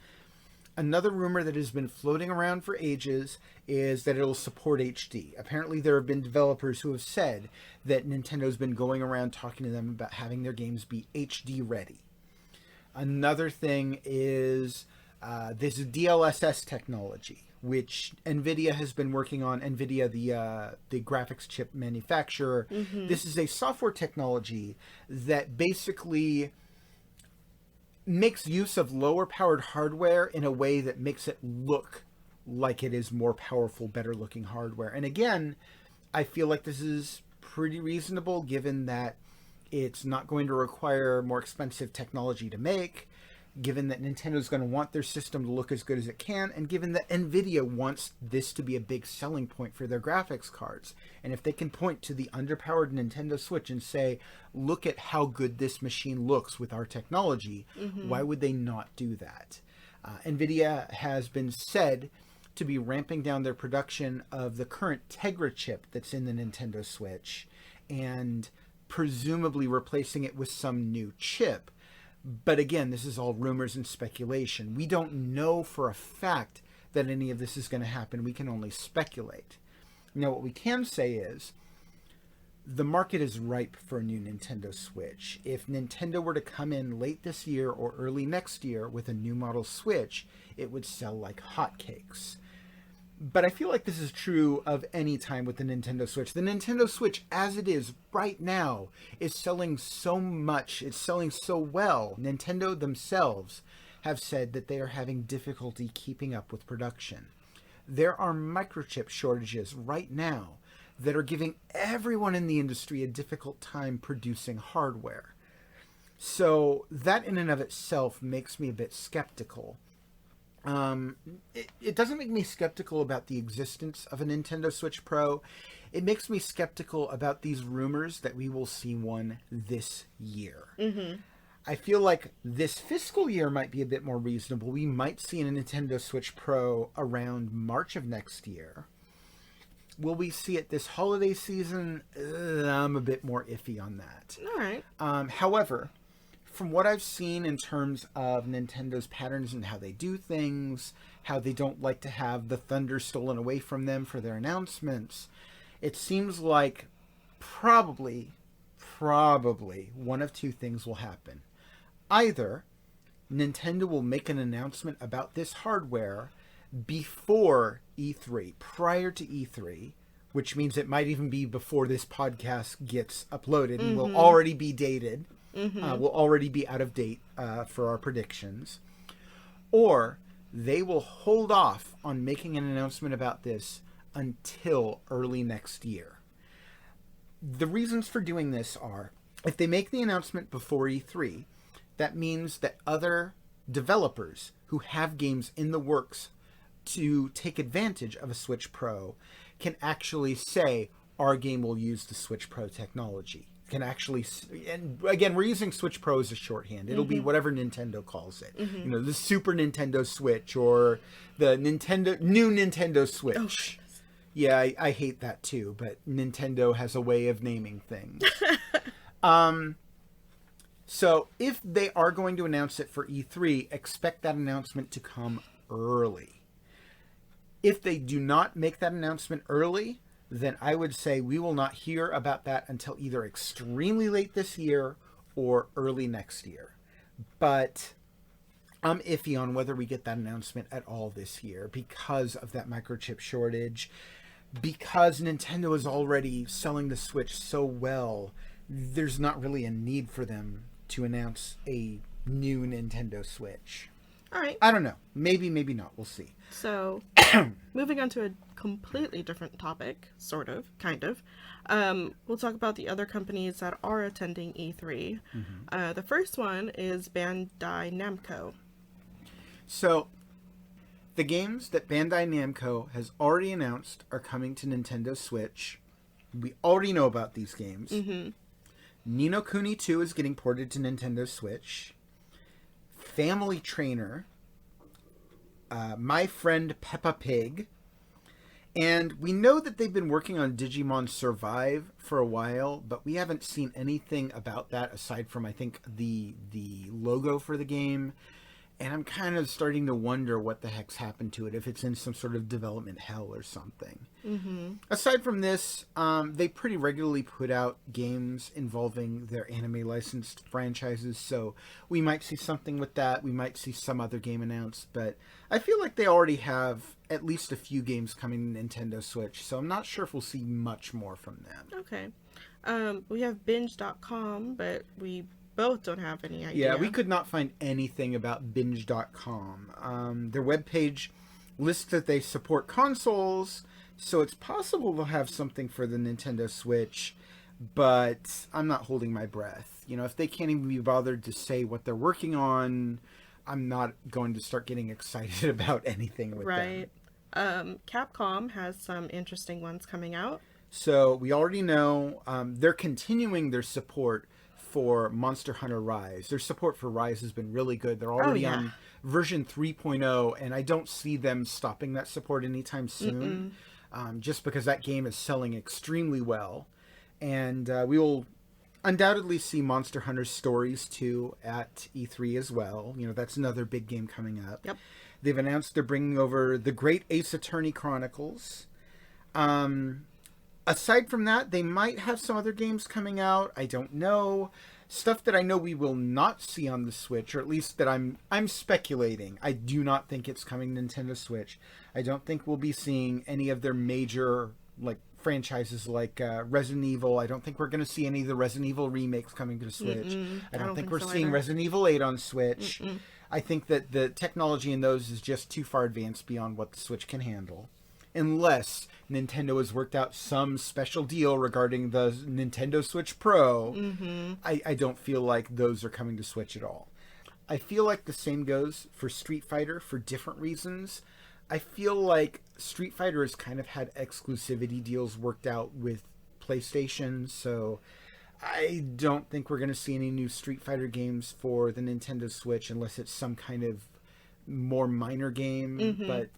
Another rumor that has been floating around for ages is that it'll support HD. Apparently there have been developers who have said that Nintendo's been going around talking to them about having their games be HD ready. Another thing is this DLSS technology, which NVIDIA has been working on. NVIDIA, the graphics chip manufacturer. This is a software technology that basically makes use of lower powered hardware in a way that makes it look like it is more powerful, better looking hardware. And again, I feel like this is pretty reasonable given that it's not going to require more expensive technology to make, given that Nintendo's going to want their system to look as good as it can, and given that NVIDIA wants this to be a big selling point for their graphics cards. And if they can point to the underpowered Nintendo Switch and say, look at how good this machine looks with our technology, why would they not do that? NVIDIA has been said to be ramping down their production of the current Tegra chip that's in the Nintendo Switch and presumably replacing it with some new chip. But again, this is all rumors and speculation. We don't know for a fact that any of this is going to happen. We can only speculate. Now, what we can say is the market is ripe for a new Nintendo Switch. If Nintendo were to come in late this year or early next year with a new model Switch, it would sell like hotcakes. But I feel like this is true of any time with the Nintendo Switch. The Nintendo Switch, as it is right now, is selling so much. It's selling so well. Nintendo themselves have said that they are having difficulty keeping up with production. There are microchip shortages right now that are giving everyone in the industry a difficult time producing hardware. So that in and of itself makes me a bit skeptical. It doesn't make me skeptical about the existence of a Nintendo Switch Pro. It makes me skeptical about these rumors that we will see one this year. Mm-hmm. I feel like this fiscal year might be a bit more reasonable. We might see a Nintendo Switch Pro around March of next year. Will we see it this holiday season? I'm a bit more iffy on that. All right. However, from what I've seen in terms of Nintendo's patterns and how they do things, how they don't like to have the thunder stolen away from them for their announcements, it seems like probably one of two things will happen. Either Nintendo will make an announcement about this hardware before E3, prior to E3, which means it might even be before this podcast gets uploaded and will already be dated, will already be out of date for our predictions, or they will hold off on making an announcement about this until early next year. The reasons for doing this are, if they make the announcement before E3, that means that other developers who have games in the works to take advantage of a Switch Pro can actually say, our game will use the Switch Pro technology. Can actually, and again, we're using Switch Pro as a shorthand. It'll be whatever Nintendo calls it. You know, the Super Nintendo Switch or the new Nintendo Switch. Oh, yeah, I hate that too, but Nintendo has a way of naming things. So if they are going to announce it for E3, expect that announcement to come early. If they do not make that announcement early, then I would say we will not hear about that until either extremely late this year or early next year. But I'm iffy on whether we get that announcement at all this year because of that microchip shortage. Because Nintendo is already selling the Switch so well, there's not really a need for them to announce a new Nintendo Switch. All right. I don't know. Maybe, maybe not. We'll see. So, moving on to a completely different topic, sort of, kind of. We'll talk about the other companies that are attending E3. The first one is Bandai Namco. So, the games that Bandai Namco has already announced are coming to Nintendo Switch. We already know about these games. Ni no Kuni 2 is getting ported to Nintendo Switch. Family Trainer, My Friend Peppa Pig, and we know that they've been working on Digimon Survive for a while, but we haven't seen anything about that aside from, I think, the logo for the game, and I'm kind of starting to wonder what the heck's happened to it, if it's in some sort of development hell or something. Aside from this, they pretty regularly put out games involving their anime licensed franchises, so we might see something with that. We might see some other game announced, but I feel like they already have at least a few games coming to Nintendo Switch, so I'm not sure if we'll see much more from them. Okay. We have binge.com, but we both don't have any idea. Yeah, we could not find anything about binge.com. Their webpage lists that they support consoles, so it's possible they'll have something for the Nintendo Switch, but I'm not holding my breath. You know, if they can't even be bothered to say what they're working on, I'm not going to start getting excited about anything with them. Right. Capcom has some interesting ones coming out. So we already know they're continuing their support for Monster Hunter Rise. Their support for Rise has been really good. They're already on version 3.0, and I don't see them stopping that support anytime soon, just because that game is selling extremely well. And we will undoubtedly see Monster Hunter Stories 2 at E3 as well. You know, that's another big game coming up. Yep. They've announced they're bringing over the Great Ace Attorney Chronicles. aside from that, they might have some other games coming out. I don't know. Stuff that I know we will not see on the Switch, or at least that I'm speculating. I do not think it's coming to Nintendo Switch. I don't think we'll be seeing any of their major like franchises like Resident Evil. I don't think we're going to see any of the Resident Evil remakes coming to the Switch. I don't think we're seeing Resident Evil 8 on Switch. I think that the technology in those is just too far advanced beyond what the Switch can handle. Unless Nintendo has worked out some special deal regarding the Nintendo Switch Pro, I don't feel like those are coming to Switch at all. I feel like the same goes for Street Fighter for different reasons. I feel like Street Fighter has kind of had exclusivity deals worked out with PlayStation, so I don't think we're going to see any new Street Fighter games for the Nintendo Switch unless it's some kind of more minor game, but...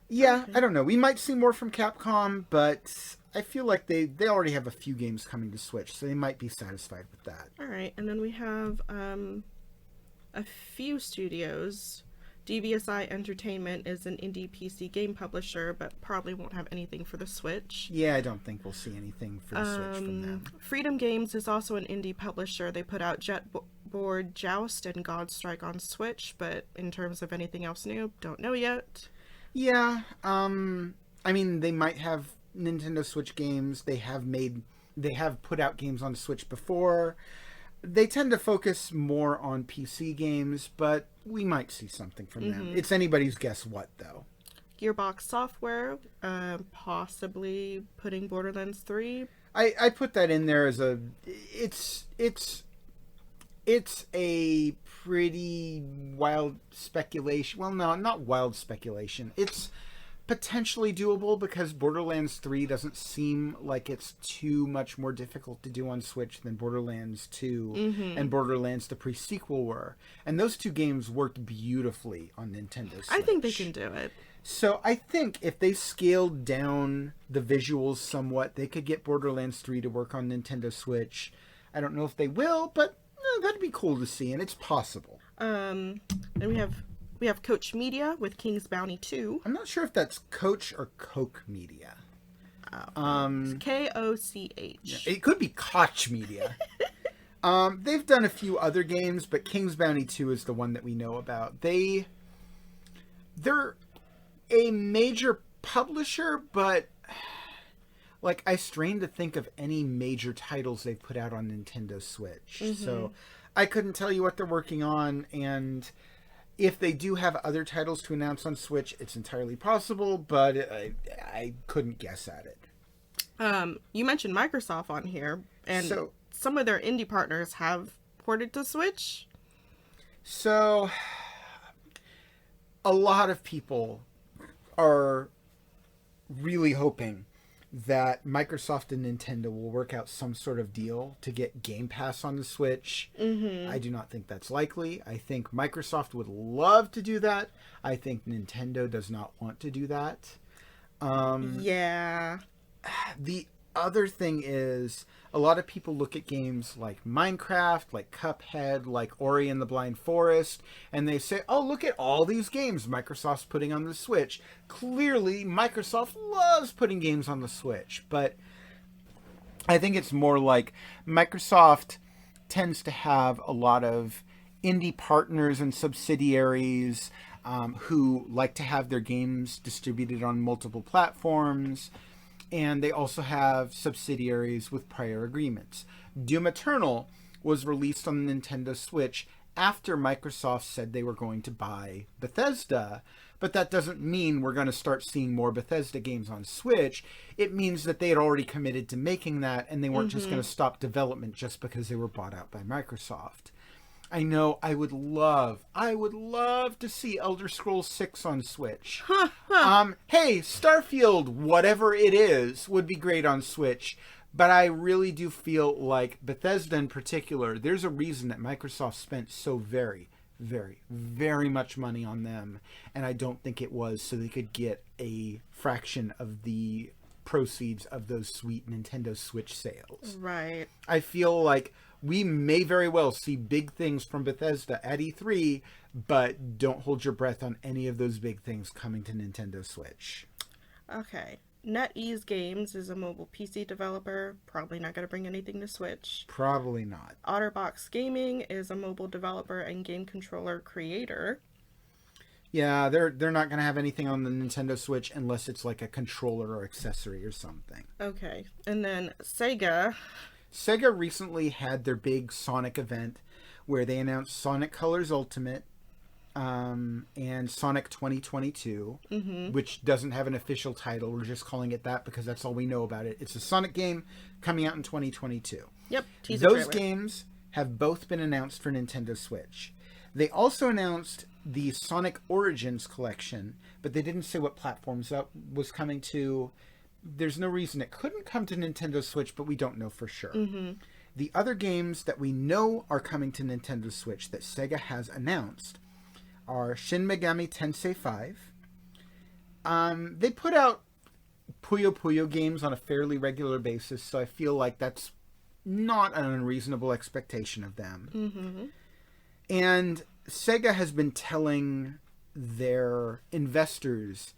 yeah, I don't know. We might see more from Capcom, but I feel like they already have a few games coming to Switch, so they might be satisfied with that. All right, and then we have a few studios. DVSI Entertainment is an indie PC game publisher, but probably won't have anything for the Switch. Yeah, I don't think we'll see anything for the Switch from them. Freedom Games is also an indie publisher. They put out Jetboard Joust and Godstrike on Switch, but in terms of anything else new, don't know yet. Yeah, I mean, they might have Nintendo Switch games. They have put out games on Switch before. They tend to focus more on PC games, but we might see something from them. It's anybody's guess what, though. Gearbox Software, possibly putting Borderlands 3. I put that in there as a... It's a pretty wild speculation. Well, no, not wild speculation. It's potentially doable because Borderlands 3 doesn't seem like it's too much more difficult to do on Switch than Borderlands 2 and Borderlands the pre-sequel were. And those two games worked beautifully on Nintendo Switch. I think they can do it. So I think if they scaled down the visuals somewhat, they could get Borderlands 3 to work on Nintendo Switch. I don't know if they will, but that'd be cool to see, and it's possible. And we have Coach Media with King's Bounty 2. I'm not sure if that's Coach or Coke Media. Koch. It could be Koch Media. They've done a few other games, but King's Bounty 2 is the one that we know about. They're a major publisher, but like I strain to think of any major titles they've put out on Nintendo Switch. So I couldn't tell you what they're working on, and if they do have other titles to announce on Switch, it's entirely possible, but I couldn't guess at it. You mentioned Microsoft on here, and so, some of their indie partners have ported to Switch. So a lot of people are really hoping that Microsoft and Nintendo will work out some sort of deal to get Game Pass on the Switch. I do not think that's likely. I think Microsoft would love to do that. I think Nintendo does not want to do that. Yeah. The other thing is, a lot of people look at games like Minecraft, like Cuphead, like Ori and the Blind Forest, and they say, oh, look at all these games Microsoft's putting on the Switch. Clearly, Microsoft loves putting games on the Switch, but I think it's more like Microsoft tends to have a lot of indie partners and subsidiaries who like to have their games distributed on multiple platforms. And they also have subsidiaries with prior agreements. Doom Eternal was released on the Nintendo Switch after Microsoft said they were going to buy Bethesda. But that doesn't mean we're going to start seeing more Bethesda games on Switch. It means that they had already committed to making that, and they weren't just going to stop development just because they were bought out by Microsoft. I know I would love to see Elder Scrolls 6 on Switch. Hey, Starfield, whatever it is, would be great on Switch. But I really do feel like Bethesda in particular, there's a reason that Microsoft spent so very, very, very much money on them. And I don't think it was so they could get a fraction of the proceeds of those sweet Nintendo Switch sales. Right. I feel like we may very well see big things from Bethesda at E3, but don't hold your breath on any of those big things coming to Nintendo Switch. Okay. NetEase Games is a mobile PC developer. Probably not going to bring anything to Switch. Probably not. Otterbox Gaming is a mobile developer and game controller creator. Yeah, they're not going to have anything on the Nintendo Switch unless it's like a controller or accessory or something. Okay. And then Sega. Sega recently had their big Sonic event where they announced Sonic Colors Ultimate and Sonic 2022, which doesn't have an official title. We're just calling it that because that's all we know about it. It's a Sonic game coming out in 2022. Yep. Those games have both been announced for Nintendo Switch. They also announced the Sonic Origins collection, but they didn't say what platforms that was coming to. There's no reason it couldn't come to Nintendo Switch, but we don't know for sure. The other games that we know are coming to Nintendo Switch that Sega has announced are Shin Megami Tensei 5. They put out Puyo Puyo games on a fairly regular basis, so I feel like that's not an unreasonable expectation of them. And Sega has been telling their investors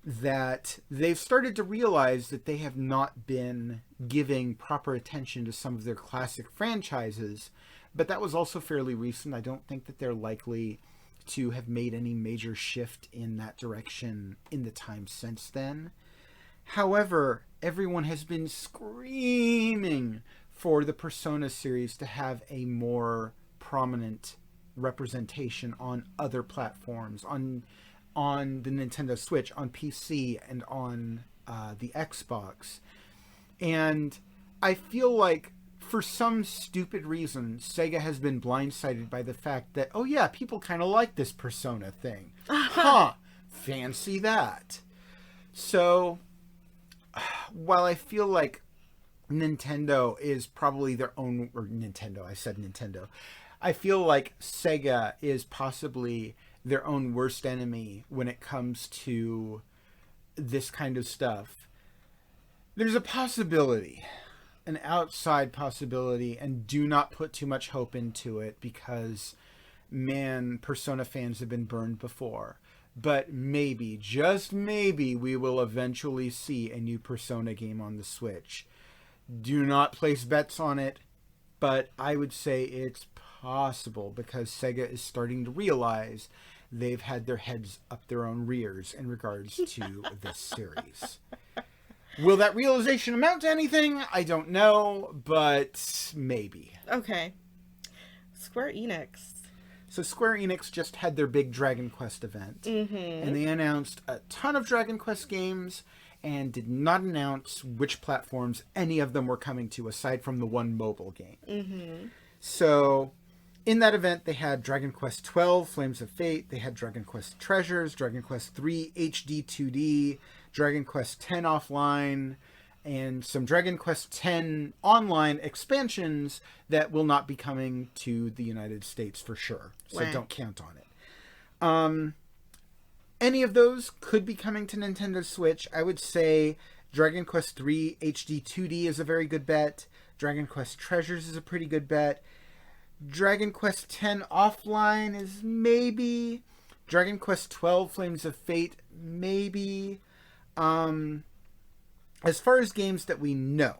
that they've started to realize that they have not been giving proper attention to some of their classic franchises, but that was also fairly recent. I don't think that they're likely to have made any major shift in that direction in the time since then. However, everyone has been screaming for the Persona series to have a more prominent representation on other platforms, on the Nintendo Switch, on PC, and on the Xbox. And I feel like for some stupid reason, Sega has been blindsided by the fact that, oh yeah, people kind of like this Persona thing. Fancy that. So, while I feel like Nintendo is probably their own, or Nintendo, I said Nintendo. I feel like Sega is possibly their own worst enemy when it comes to this kind of stuff. There's a possibility, an outside possibility, and do not put too much hope into it because, man, Persona fans have been burned before. But maybe, just maybe, we will eventually see a new Persona game on the Switch. Do not place bets on it, but I would say it's possible because Sega is starting to realize they've had their heads up their own rears in regards to this series. Will that realization amount to anything? I don't know, but maybe. Okay. Square Enix. So Square Enix just had their big Dragon Quest event, and they announced a ton of Dragon Quest games and did not announce which platforms any of them were coming to aside from the one mobile game. So in that event, they had Dragon Quest XII, Flames of Fate. They had Dragon Quest Treasures, Dragon Quest III HD 2D, Dragon Quest X Offline, and some Dragon Quest X online expansions that will not be coming to the United States for sure. So don't count on it. Any of those could be coming to Nintendo Switch. I would say Dragon Quest III HD 2D is a very good bet. Dragon Quest Treasures is a pretty good bet. Dragon Quest X Offline is maybe. Dragon Quest XII Flames of Fate, maybe. As far as games that we know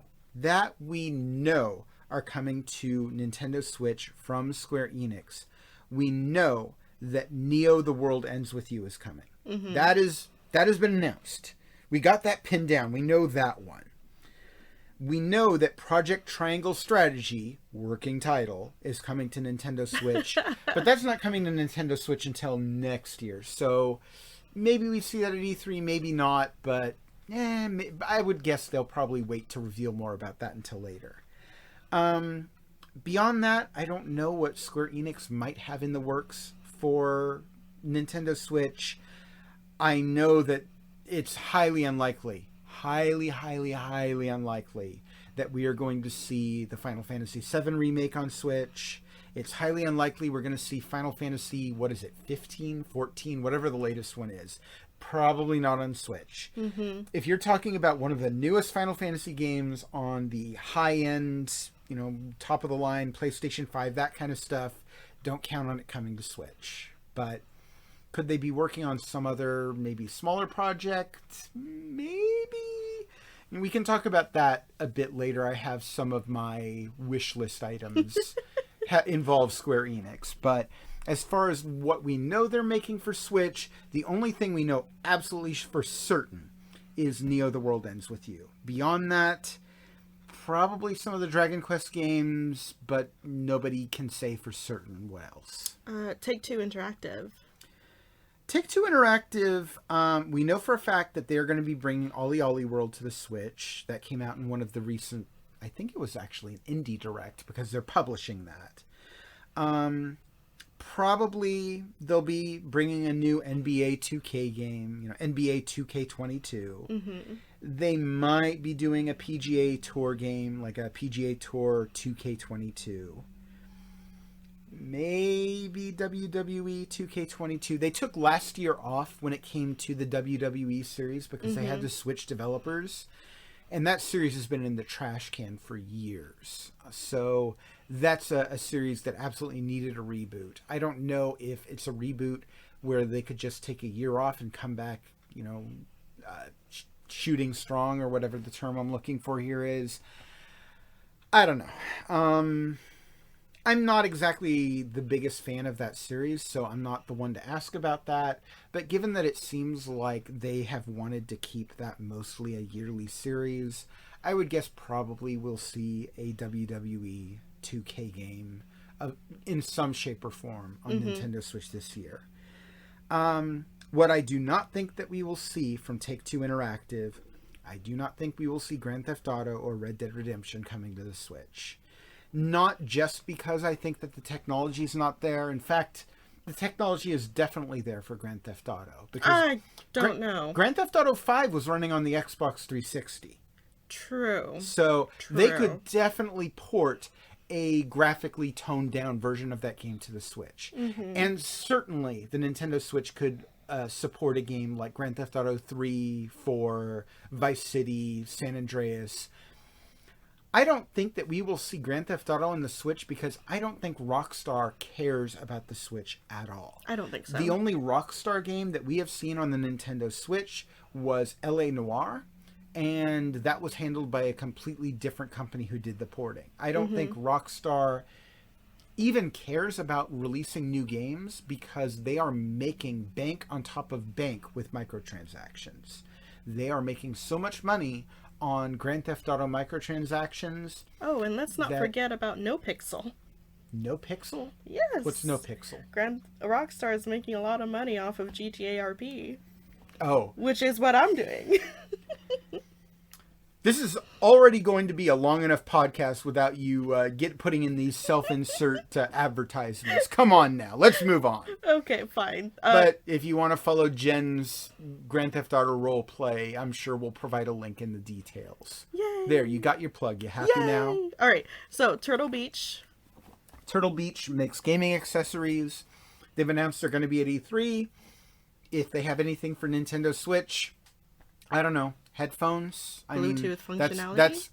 are coming to Nintendo Switch from Square Enix, we know that Neo The World Ends With You is coming. That has been announced. We got that pinned down. We know that one. We know that Project Triangle Strategy, working title, is coming to Nintendo Switch, but that's not coming to Nintendo Switch until next year. So maybe we see that at E3, maybe not, but I would guess they'll probably wait to reveal more about that until later. Beyond that, I don't know what Square Enix might have in the works for Nintendo Switch. I know that it's highly unlikely, highly unlikely that we are going to see the Final Fantasy VII remake on Switch. It's highly unlikely we're going to see Final Fantasy, 15, 14, whatever the latest one is. Probably not on Switch. If you're talking about one of the newest Final Fantasy games on the high-end, top of the line, PlayStation 5, that kind of stuff, don't count on it coming to Switch. But could they be working on some other, maybe smaller project? Maybe. We can talk about that a bit later. I have some of my wish list items involve Square Enix. But as far as what we know they're making for Switch, the only thing we know absolutely for certain is Neo The World Ends With You. Beyond that, probably some of the Dragon Quest games, but nobody can say for certain what else. Take-Two Interactive. Take-Two Interactive, we know for a fact that they're going to be bringing Ollie Ollie World to the Switch. That came out in one of the recent, I think it was actually an Indie Direct, because they're publishing that. Probably they'll be bringing a new NBA 2K game, NBA 2K22. Mm-hmm. They might be doing a PGA Tour game, like a PGA Tour 2K22. Maybe WWE 2K22. They took last year off when it came to the WWE series because they had to switch developers. And that series has been in the trash can for years. So that's a series that absolutely needed a reboot. I don't know if it's a reboot where they could just take a year off and come back, shooting strong, or whatever the term I'm looking for here is. I don't know. I'm not exactly the biggest fan of that series, so I'm not the one to ask about that. But given that it seems like they have wanted to keep that mostly a yearly series, I would guess probably we'll see a WWE 2K game in some shape or form on Nintendo Switch this year. What I do not think that we will see from Take-Two Interactive, I do not think we will see Grand Theft Auto or Red Dead Redemption coming to the Switch. Not just because I think that the technology is not there. In fact, the technology is definitely there for Grand Theft Auto. Because I don't know. Grand Theft Auto 5 was running on the Xbox 360. True. So they could definitely port a graphically toned down version of that game to the Switch. And certainly the Nintendo Switch could support a game like Grand Theft Auto 3, 4, Vice City, San Andreas. I don't think that we will see Grand Theft Auto on the Switch because I don't think Rockstar cares about the Switch at all. I don't think so. The only Rockstar game that we have seen on the Nintendo Switch was L.A. Noire, and that was handled by a completely different company who did the porting. I don't think Rockstar even cares about releasing new games because they are making bank on top of bank with microtransactions. They are making so much money on Grand Theft Auto microtransactions. Oh, and let's not forget about No Pixel. No Pixel? Yes. What's No Pixel? Rockstar is making a lot of money off of GTA RP. Oh. Which is what I'm doing. This is already going to be a long enough podcast without you putting in these self-insert advertisements. Come on now, let's move on. Okay, fine. But if you want to follow Jen's Grand Theft Auto role play, I'm sure we'll provide a link in the details. Yay! There, you got your plug. You happy now? All right, so Turtle Beach. Turtle Beach makes gaming accessories. They've announced they're going to be at E3. If they have anything for Nintendo Switch, I don't know. Headphones? Bluetooth functionality? That's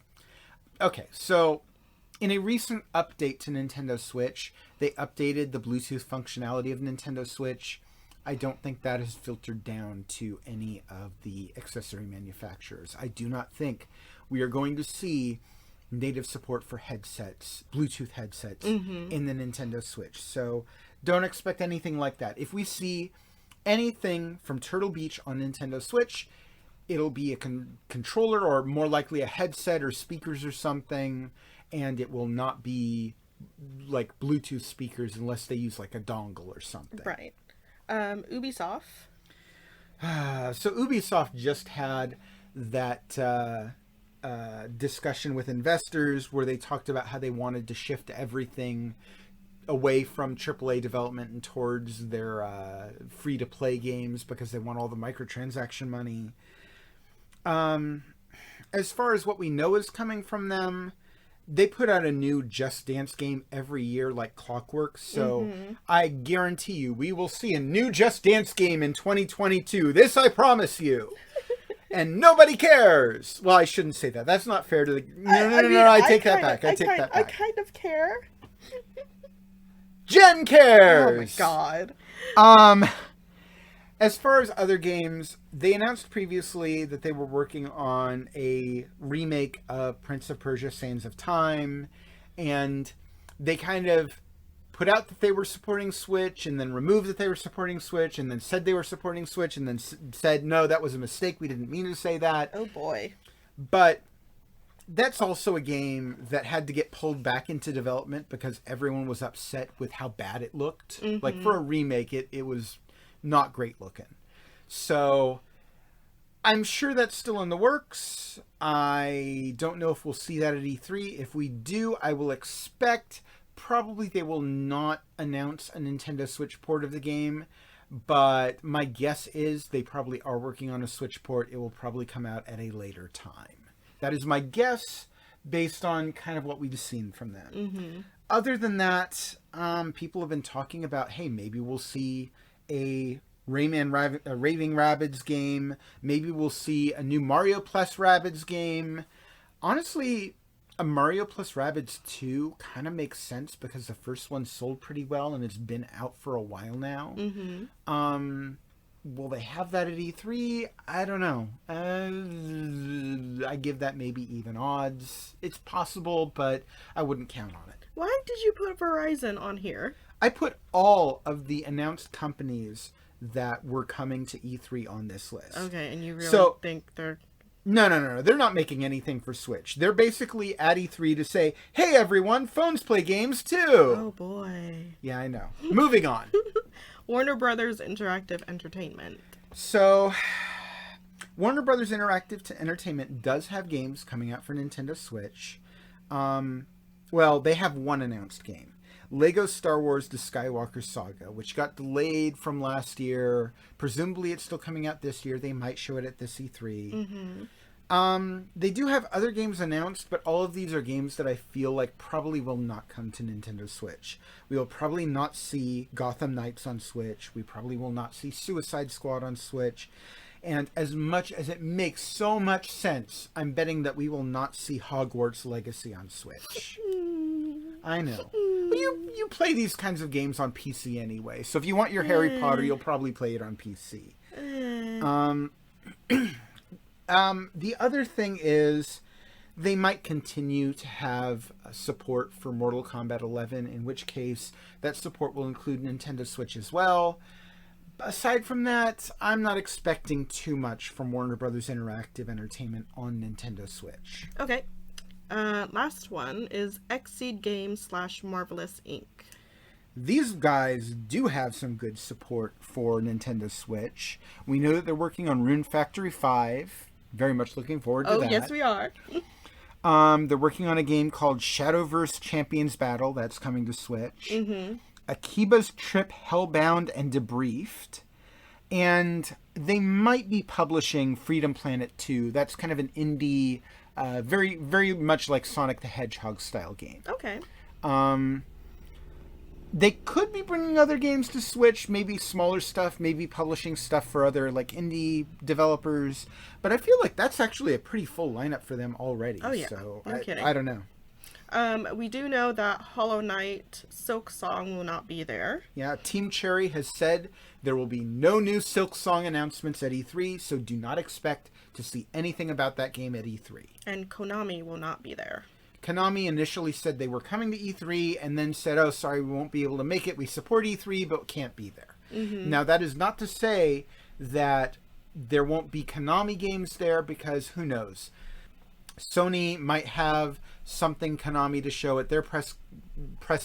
okay. So, in a recent update to Nintendo Switch, they updated the Bluetooth functionality of Nintendo Switch. I don't think that has filtered down to any of the accessory manufacturers. I do not think we are going to see native support for headsets, Bluetooth headsets, in the Nintendo Switch. So, don't expect anything like that. If we see anything from Turtle Beach on Nintendo Switch, it'll be a controller or more likely a headset or speakers or something, and it will not be like Bluetooth speakers unless they use like a dongle or something. Right. Ubisoft. So Ubisoft just had that discussion with investors where they talked about how they wanted to shift everything away from AAA development and towards their free-to-play games because they want all the microtransaction money. As far as what we know is coming from them, they put out a new Just Dance game every year like clockwork. So I guarantee you we will see a new Just Dance game in 2022. This I promise you. And nobody cares. Well, I shouldn't say that. That's not fair to the... No, I take that back. I take that back. I kind of care. Jen cares. Oh my god. As far as other games, they announced previously that they were working on a remake of Prince of Persia: Sands of Time, and they kind of put out that they were supporting Switch, and then removed that they were supporting Switch, and then said they were supporting Switch, and then said, no, that was a mistake. We didn't mean to say that. Oh, boy. But that's also a game that had to get pulled back into development because everyone was upset with how bad it looked. Mm-hmm. Like, for a remake, it was not great looking. So I'm sure that's still in the works. I don't know if we'll see that at E3. If we do, I will expect probably they will not announce a Nintendo Switch port of the game, but my guess is they probably are working on a Switch port. It will probably come out at a later time. That is my guess based on kind of what we've seen from them. Mm-hmm. Other than that, people have been talking about, hey, maybe we'll see a Raving Rabbids game. Maybe we'll see a new Mario plus Rabbids game. Honestly, a Mario plus Rabbids 2 kind of makes sense because the first one sold pretty well and it's been out for a while now. Mm-hmm. Will they have that at E3? I don't know. I give that maybe even odds. It's possible, but I wouldn't count on it. Why did you put Verizon on here? I put all of the announced companies that were coming to E3 on this list. Okay, and you really think they're... No. They're not making anything for Switch. They're basically at E3 to say, hey, everyone, phones play games too. Oh, boy. Yeah, I know. Moving on. Warner Brothers Interactive Entertainment. So, Warner Brothers Interactive Entertainment does have games coming out for Nintendo Switch. Well, they have one announced game. Lego Star Wars The Skywalker Saga, which got delayed from last year. Presumably it's still coming out this year. They might show it at this E3. Mm-hmm. They do have other games announced, but all of these are games that I feel like probably will not come to Nintendo Switch. We will probably not see Gotham Knights on Switch. We probably will not see Suicide Squad on Switch. And as much as it makes so much sense, I'm betting that we will not see Hogwarts Legacy on Switch. I know. But you play these kinds of games on PC anyway. So if you want your Harry Potter, you'll probably play it on PC. The other thing is they might continue to have support for Mortal Kombat 11, in which case that support will include Nintendo Switch as well. Aside from that, I'm not expecting too much from Warner Brothers Interactive Entertainment on Nintendo Switch. Okay. Last one is Xseed Games / Marvelous Inc. These guys do have some good support for Nintendo Switch. We know that they're working on Rune Factory 5. Very much looking forward to that. Oh, yes, we are. They're working on a game called Shadowverse Champions Battle. That's coming to Switch. Mm-hmm. Akiba's Trip Hellbound and Debriefed. And they might be publishing Freedom Planet 2. That's kind of an indie, very, very much like Sonic the Hedgehog style game. Okay. They could be bringing other games to Switch, maybe smaller stuff, maybe publishing stuff for other like indie developers. But I feel like that's actually a pretty full lineup for them already. Oh, yeah. So No kidding. I don't know. We do know that Hollow Knight Silk Song will not be there. Yeah, Team Cherry has said there will be no new Silk Song announcements at E3, so do not expect to see anything about that game at E3. And Konami will not be there. Konami initially said they were coming to E3 and then said, oh, sorry, we won't be able to make it. We support E3, but can't be there. Mm-hmm. Now, that is not to say that there won't be Konami games there, because who knows? Sony might have something Konami to show at their press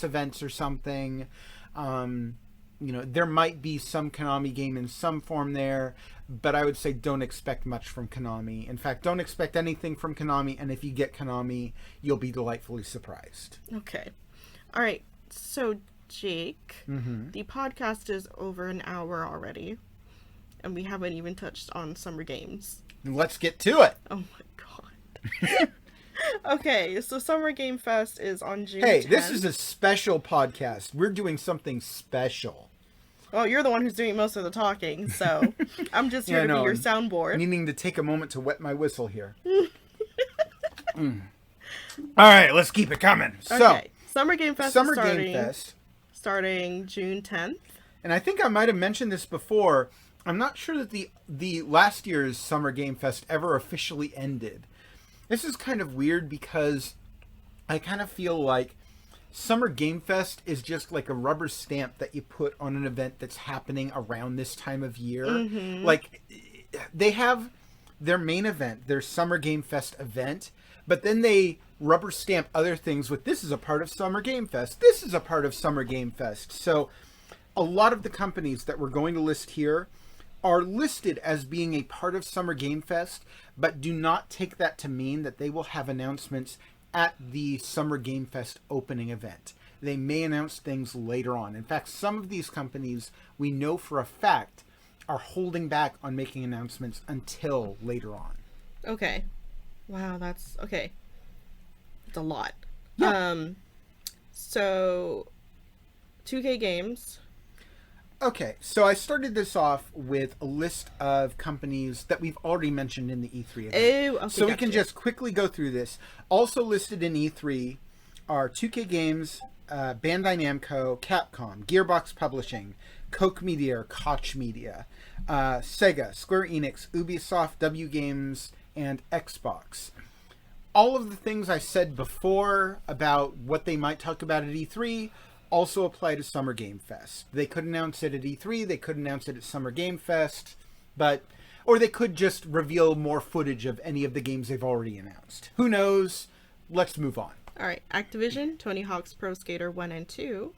events or something. There might be some Konami game in some form there, but I would say don't expect much from Konami. In fact, don't expect anything from Konami, and if you get Konami, you'll be delightfully surprised. Okay. All right. So, Jake, the podcast is over an hour already, and we haven't even touched on summer games. Let's get to it. Oh, my God. Okay, so Summer Game Fest is on June 10th. Hey, this is a special podcast. We're doing something special. Well, you're the one who's doing most of the talking, so I'm just here to be your soundboard. Needing to take a moment to wet my whistle here. All right, let's keep it coming. Okay, so, Summer Game Fest Game Fest, starting June 10th. And I think I might have mentioned this before. I'm not sure that the last year's Summer Game Fest ever officially ended. This is kind of weird because I kind of feel like Summer Game Fest is just like a rubber stamp that you put on an event that's happening around this time of year. Mm-hmm. Like, they have their main event, their Summer Game Fest event, but then they rubber stamp other things with, this is a part of Summer Game Fest, this is a part of Summer Game Fest. So a lot of the companies that we're going to list here are listed as being a part of Summer Game Fest, but do not take that to mean that they will have announcements at the Summer Game Fest opening event. They may announce things later on. In fact, some of these companies we know for a fact are holding back on making announcements until later on. Okay. Wow, that's okay. It's a lot. Yeah. So 2K Games. Okay, so I started this off with a list of companies that we've already mentioned in the E3 event. Oh, okay, so we can just quickly go through this. Also listed in E3 are 2K Games, Bandai Namco, Capcom, Gearbox Publishing, Koch Media or Koch Media, Sega, Square Enix, Ubisoft, W Games, and Xbox. All of the things I said before about what they might talk about at E3 also apply to Summer Game Fest. They could announce it at E3, they could announce it at Summer Game Fest, or they could just reveal more footage of any of the games they've already announced. Who knows? Let's move on. All right, Activision, Tony Hawk's Pro Skater 1 and 2.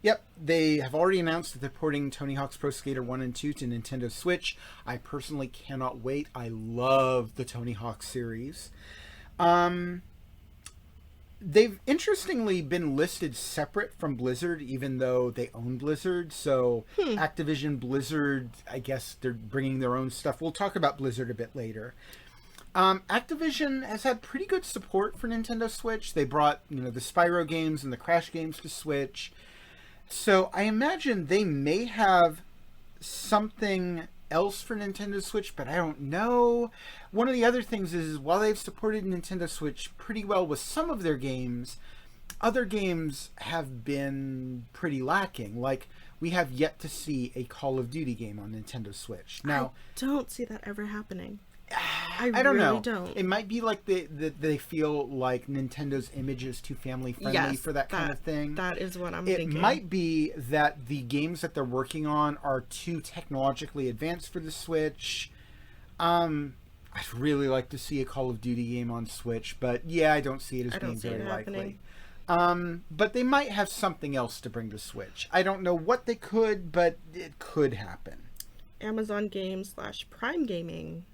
Yep, they have already announced that they're porting Tony Hawk's Pro Skater 1 and 2 to Nintendo Switch. I personally cannot wait. I love the Tony Hawk series. They've interestingly been listed separate from Blizzard, even though they own Blizzard. So Activision, Blizzard, I guess they're bringing their own stuff. We'll talk about Blizzard a bit later. Activision has had pretty good support for Nintendo Switch. They brought, the Spyro games and the Crash games to Switch. So I imagine they may have something else for Nintendo Switch, but I don't know. One of the other things is while they've supported Nintendo Switch pretty well with some of their games, other games have been pretty lacking. Like, we have yet to see a Call of Duty game on Nintendo Switch. Now, I don't see that ever happening. I don't really know. Don't. It might be like they feel like Nintendo's image is too family friendly for that kind of thing. That is what I'm thinking. It might be that the games that they're working on are too technologically advanced for the Switch. I'd really like to see a Call of Duty game on Switch, but yeah, I don't see it as being very likely. But they might have something else to bring to Switch. I don't know what they could, but it could happen. Amazon Games / Prime Gaming.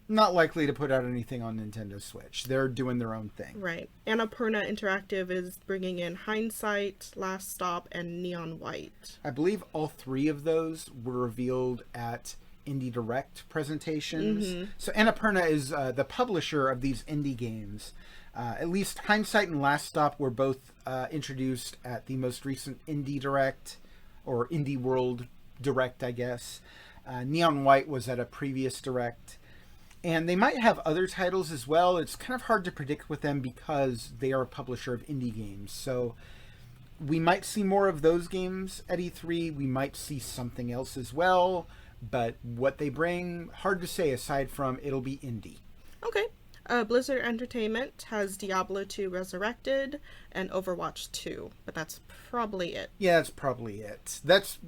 Not likely to put out anything on Nintendo Switch. They're doing their own thing. Right. Annapurna Interactive is bringing in Hindsight, Last Stop, and Neon White. I believe all three of those were revealed at Indie Direct presentations. Mm-hmm. So Annapurna is the publisher of these indie games. At least Hindsight and Last Stop were both introduced at the most recent Indie Direct, or Indie World Direct, I guess. Neon White was at a previous Direct. And they might have other titles as well. It's kind of hard to predict with them because they are a publisher of indie games. So we might see more of those games at E3. We might see something else as well. But what they bring, hard to say aside from it'll be indie. Okay. Blizzard Entertainment has Diablo 2 Resurrected and Overwatch 2. But that's probably it. Yeah, that's probably it. That's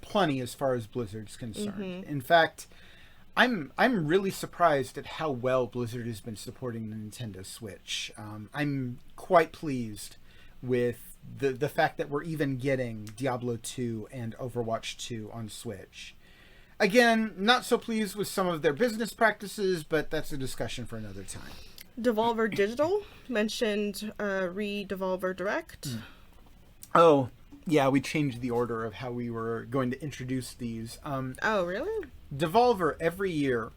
plenty as far as Blizzard's concerned. Mm-hmm. In fact, I'm really surprised at how well Blizzard has been supporting the Nintendo Switch. I'm quite pleased with the fact that we're even getting Diablo 2 and Overwatch 2 on Switch. Again, not so pleased with some of their business practices, but that's a discussion for another time. Devolver Digital mentioned Devolver Direct. Oh, yeah, we changed the order of how we were going to introduce these. Oh, really? Devolver every year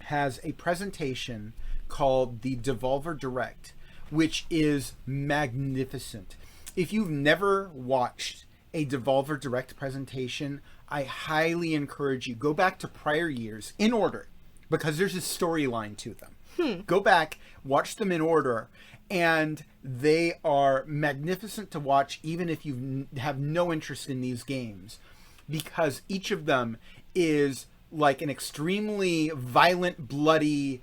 has a presentation called the Devolver Direct, which is magnificent. If you've never watched a Devolver Direct presentation, I highly encourage you, go back to prior years in order, because there's a storyline to them. Go back, watch them in order, and they are magnificent to watch even if you have no interest in these games, because each of them is like an extremely violent, bloody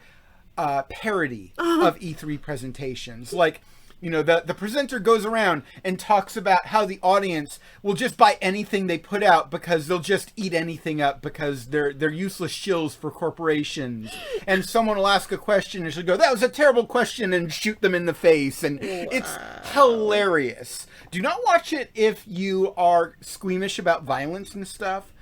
parody of E3 presentations. Like, you know, the presenter goes around and talks about how the audience will just buy anything they put out because they'll just eat anything up because they're useless shills for corporations. And someone will ask a question and she'll go, "That was a terrible question," and shoot them in the face. And it's hilarious. Do not watch it if you are squeamish about violence and stuff,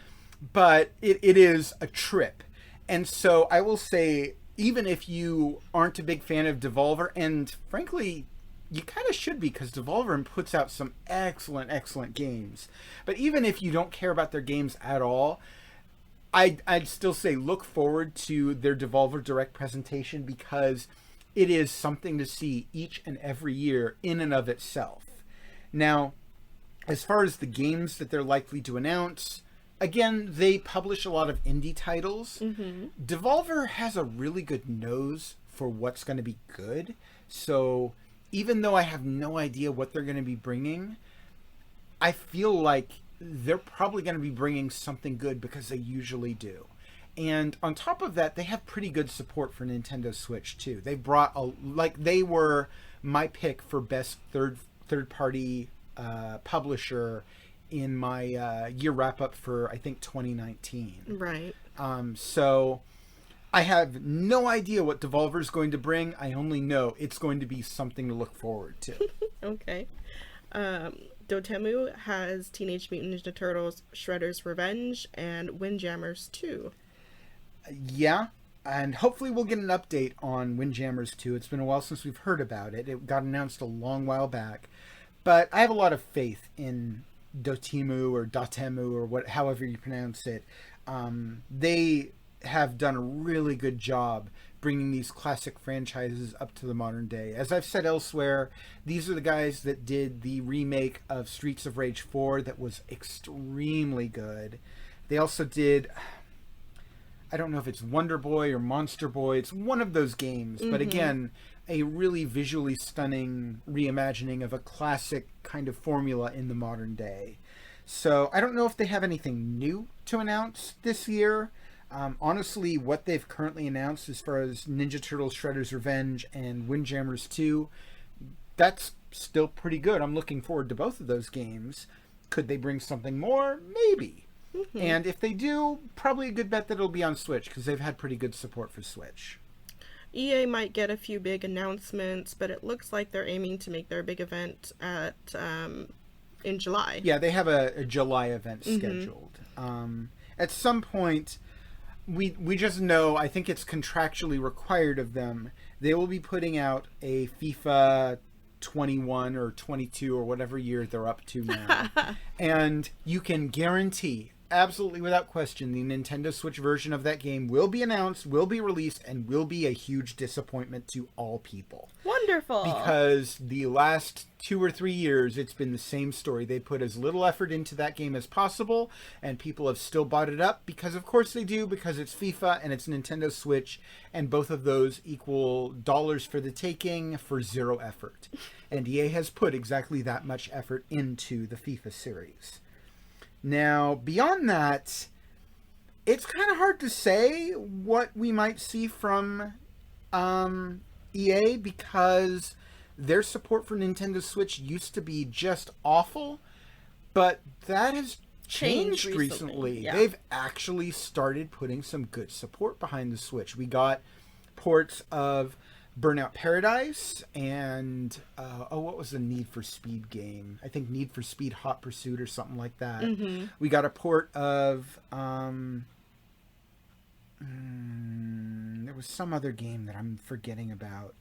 but it is a trip. And so I will say, even if you aren't a big fan of Devolver, and frankly, you kind of should be, because Devolver puts out some excellent games. But even if you don't care about their games at all, I'd still say look forward to their Devolver Direct presentation, because it is something to see each and every year in and of itself. Now, as far as the games that they're likely to announce, again, they publish a lot of indie titles. Devolver has a really good nose for what's going to be good. So even though I have no idea what they're going to be bringing, I feel like they're probably going to be bringing something good, because they usually do. And on top of that, they have pretty good support for Nintendo Switch too. They brought they were my pick for best third party publisher in my year wrap up for, I think, 2019. Right. So I have no idea what Devolver's going to bring. I only know it's going to be something to look forward to. Okay. Dotemu has Teenage Mutant Ninja Turtles Shredder's Revenge and Windjammers 2. Yeah, and hopefully we'll get an update on Windjammers 2. It's been a while since we've heard about it. It got announced a long while back. But I have a lot of faith in Dotemu or however you pronounce it. They have done a really good job bringing these classic franchises up to the modern day. As I've said elsewhere, these are the guys that did the remake of Streets of Rage 4 that was extremely good. They also did, I don't know if it's Wonder Boy or Monster Boy, it's one of those games, but again, a really visually stunning reimagining of a classic kind of formula in the modern day. So I don't know if they have anything new to announce this year. Honestly, what they've currently announced as far as Ninja Turtles Shredder's Revenge and Windjammers 2, that's still pretty good. I'm looking forward to both of those games. Could they bring something more? Maybe. And if they do, probably a good bet that it'll be on Switch, because they've had pretty good support for Switch. EA might get a few big announcements, but it looks like they're aiming to make their big event in July. Yeah, they have a July event scheduled. At some point, we just know, I think it's contractually required of them, they will be putting out a FIFA 21 or 22 or whatever year they're up to now. And you can guarantee, absolutely without question, the Nintendo Switch version of that game will be announced, will be released, and will be a huge disappointment to all people. Wonderful! Because the last 2 or 3 years, it's been the same story. They put as little effort into that game as possible, and people have still bought it up, because of course they do, because it's FIFA and it's Nintendo Switch, and both of those equal dollars for the taking for zero effort. And EA has put exactly that much effort into the FIFA series. Now, beyond that, it's kind of hard to say what we might see from EA, because their support for Nintendo Switch used to be just awful, but that has changed recently. Yeah. They've actually started putting some good support behind the Switch. We got ports of Burnout Paradise and what was the Need for Speed game? I think Need for Speed Hot Pursuit or something like that. We got a port of there was some other game that I'm forgetting about.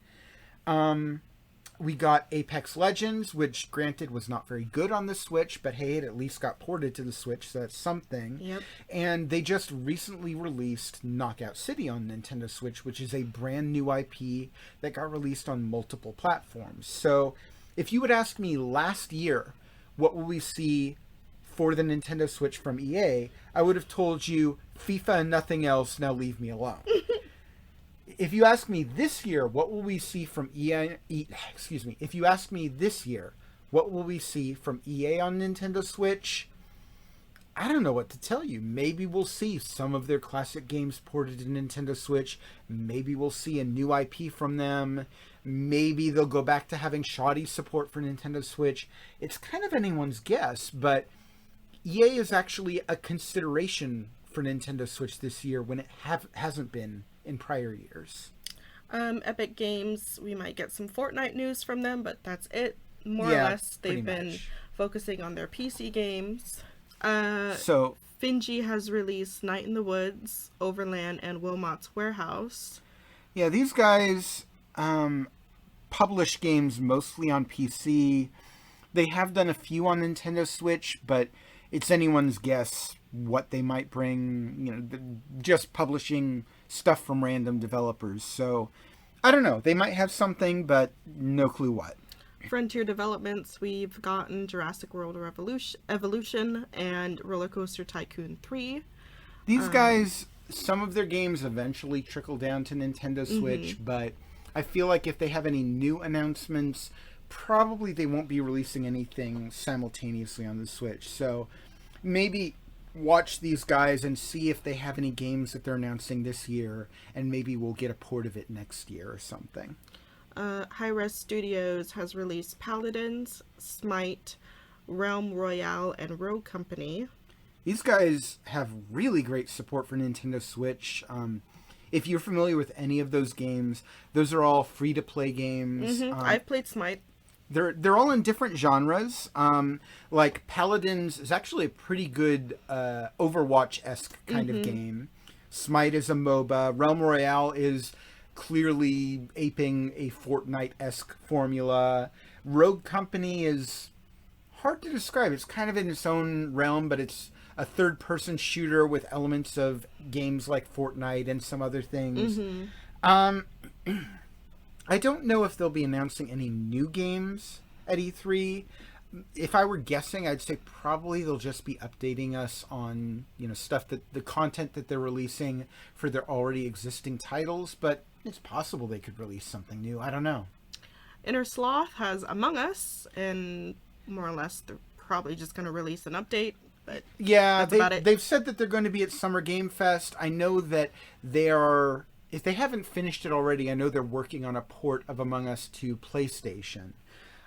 We got Apex Legends, which granted was not very good on the Switch, but hey, it at least got ported to the Switch, so that's something. Yep. And they just recently released Knockout City on Nintendo Switch, which is a brand new IP that got released on multiple platforms. So if you would ask me last year, what will we see for the Nintendo Switch from EA, I would have told you FIFA and nothing else, now leave me alone. If you ask me this year, what will we see from EA? If you ask me this year, what will we see from EA on Nintendo Switch? I don't know what to tell you. Maybe we'll see some of their classic games ported to Nintendo Switch. Maybe we'll see a new IP from them. Maybe they'll go back to having shoddy support for Nintendo Switch. It's kind of anyone's guess, but EA is actually a consideration for Nintendo Switch this year when it hasn't been in prior years. Epic Games, we might get some Fortnite news from them, but that's it. More or Yeah, less, they've been much. focusing on their PC games. So Finji has released Night in the Woods, Overland, and Wilmot's Warehouse. yeah, these guys publish games mostly on PC. They have done a few on Nintendo Switch, but it's anyone's guess what they might bring. You know, just publishing stuff from random developers. So I don't know. They might have something, but no clue what. Frontier Developments, we've gotten Jurassic World Evolution and Roller Coaster Tycoon 3. These guys, some of their games eventually trickle down to Nintendo Switch, but I feel like if they have any new announcements, probably they won't be releasing anything simultaneously on the Switch. So maybe watch these guys and see if they have any games that they're announcing this year, and maybe we'll get a port of it next year or something. Hi-Res Studios has released Paladins, Smite, Realm Royale, and Rogue Company. These guys have really great support for Nintendo Switch. If you're familiar with any of those games, those are all free-to-play games. I've played Smite. They're all in different genres. Like Paladins is actually a pretty good Overwatch-esque kind of game. Smite is a MOBA. Realm Royale is clearly aping a Fortnite-esque formula. Rogue Company is hard to describe. It's kind of in its own realm, but it's a third-person shooter with elements of games like Fortnite and some other things. I don't know if they'll be announcing any new games at E3. If I were guessing, I'd say probably they'll just be updating us on, stuff that the content that they're releasing for their already existing titles, but it's possible they could release something new. I don't know. Inner Sloth has Among Us, and more or less they're probably just going to release an update. But yeah, that's about it. They've said that they're going to be at Summer Game Fest. I know that they are, if they haven't finished it already, I know they're working on a port of Among Us to PlayStation.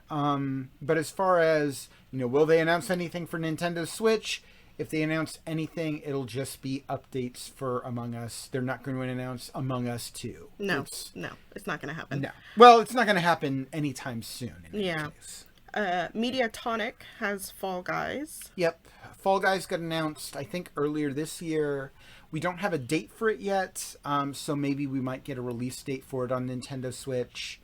But as far as, will they announce anything for Nintendo Switch? If they announce anything, it'll just be updates for Among Us. They're not going to announce Among Us 2. No, it's not going to happen. No. Well, it's not going to happen anytime soon. In any case. Mediatonic has Fall Guys. Yep. Fall Guys got announced, I think, earlier this year. We don't have a date for it yet, so maybe we might get a release date for it on Nintendo Switch.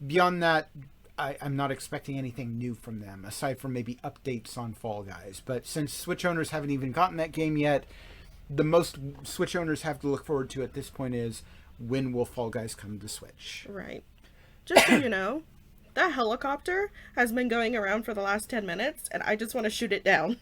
Beyond that, I'm not expecting anything new from them, aside from maybe updates on Fall Guys. But since Switch owners haven't even gotten that game yet, the most Switch owners have to look forward to at this point is, when will Fall Guys come to Switch? Right. Just so you know, that helicopter has been going around for the last 10 minutes, and I just want to shoot it down.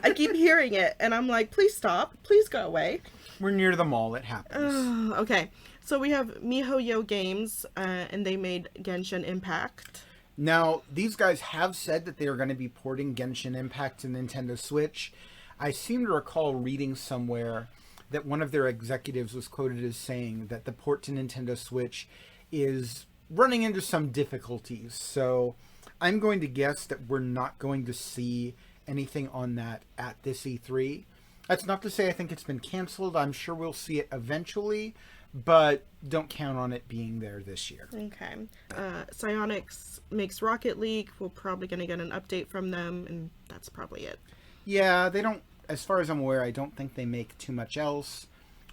I keep hearing it, and I'm like, please stop. Please go away. We're near the mall. It happens. Okay. So we have MiHoYo Games, and they made Genshin Impact. Now, these guys have said that they are going to be porting Genshin Impact to Nintendo Switch. I seem to recall reading somewhere that one of their executives was quoted as saying that the port to Nintendo Switch is running into some difficulties. So I'm going to guess that we're not going to see anything on that at this E3. That's not to say I think it's been canceled. I'm sure we'll see it eventually, but don't count on it being there this year. Okay. Psyonix makes Rocket League. We're probably going to get an update from them, and that's probably it. Yeah, they don't, as far as I'm aware, I don't think they make too much else.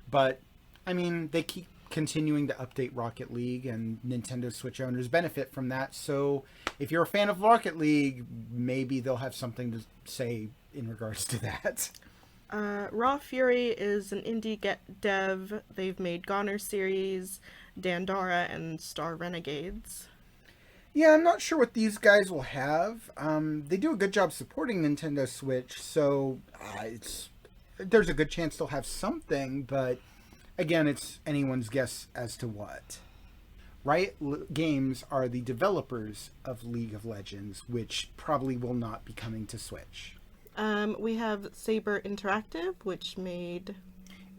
But, I mean, they keep continuing to update Rocket League, and Nintendo Switch owners benefit from that. So, if you're a fan of Rocket League, maybe they'll have something to say in regards to that. Raw Fury is an indie dev. They've made Goner series, Dandara, and Star Renegades. Yeah, I'm not sure what these guys will have. They do a good job supporting Nintendo Switch, so there's a good chance they'll have something, but again, it's anyone's guess as to what. Riot Games are the developers of League of Legends, which probably will not be coming to Switch. We have Saber Interactive, which made...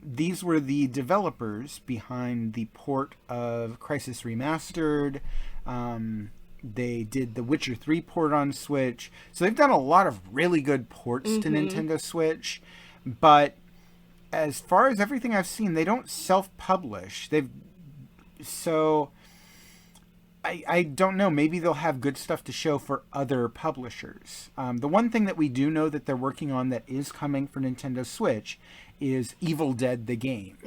These were the developers behind the port of Crysis Remastered. They did the Witcher 3 port on Switch. So they've done a lot of really good ports to Nintendo Switch. But as far as everything I've seen, they don't self-publish. So I don't know. Maybe they'll have good stuff to show for other publishers. The one thing that we do know that they're working on that is coming for Nintendo Switch is Evil Dead the game.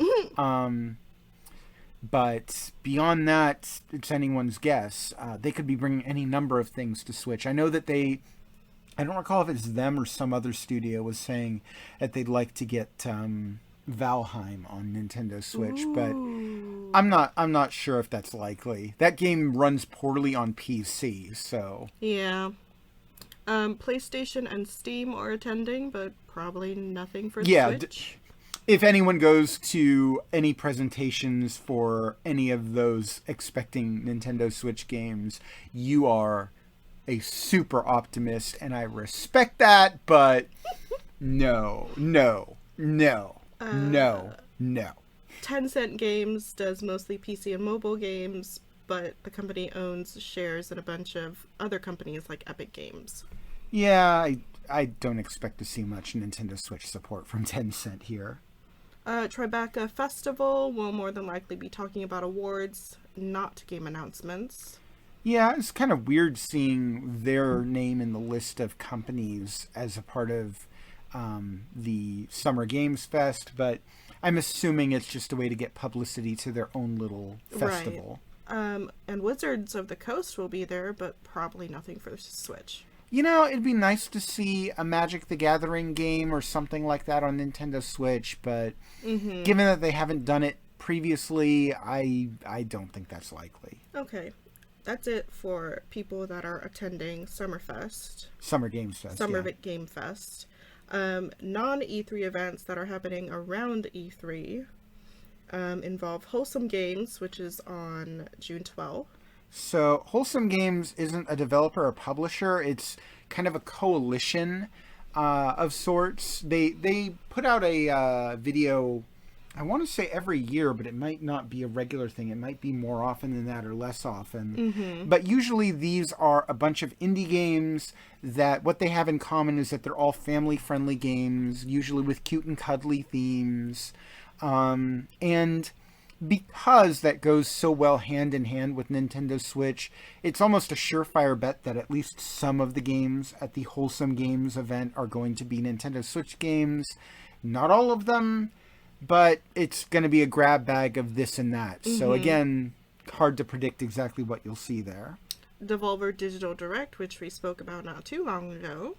But beyond that, it's anyone's guess. They could be bringing any number of things to Switch. I know that I don't recall if it's them or some other studio was saying that they'd like to get Valheim on Nintendo Switch, but I'm not sure if that's likely. That game runs poorly on PC, so yeah. PlayStation and Steam are attending, but probably nothing for Switch. If anyone goes to any presentations for any of those expecting Nintendo Switch games, you are a super optimist, and I respect that, but no. 10-Cent Games does mostly PC and mobile games, but the company owns shares in a bunch of other companies like Epic Games. Yeah, I don't expect to see much Nintendo Switch support from Tencent here. Tribeca Festival will more than likely be talking about awards, not game announcements. Yeah, it's kind of weird seeing their name in the list of companies as a part of the Summer Games Fest, but I'm assuming it's just a way to get publicity to their own little festival. Right. And Wizards of the Coast will be there, but probably nothing for the Switch. You know, it'd be nice to see a Magic the Gathering game or something like that on Nintendo Switch, but given that they haven't done it previously, I don't think that's likely. Okay. That's it for people that are attending Summerfest. Summer Games Fest. Game Fest. Non-E3 events that are happening around E3 involve Wholesome Games, which is on June 12th. So Wholesome Games isn't a developer or publisher. It's kind of a coalition of sorts. They put out a video, I want to say every year, but it might not be a regular thing. It might be more often than that or less often. But usually these are a bunch of indie games that what they have in common is that they're all family-friendly games, usually with cute and cuddly themes. And because that goes so well hand in hand with Nintendo Switch, it's almost a surefire bet that at least some of the games at the Wholesome Games event are going to be Nintendo Switch games. Not all of them, but it's going to be a grab bag of this and that. So again, hard to predict exactly what you'll see there. Devolver Digital Direct, which we spoke about not too long ago.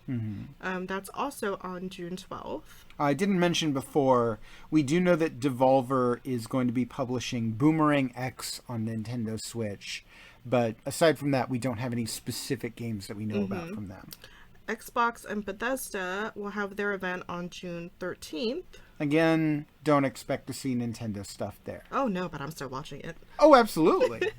That's also on June 12th. I didn't mention before, we do know that Devolver is going to be publishing Boomerang X on Nintendo Switch. But aside from that, we don't have any specific games that we know about from them. Xbox and Bethesda will have their event on June 13th. Again, don't expect to see Nintendo stuff there. Oh no, but I'm still watching it. Oh, absolutely.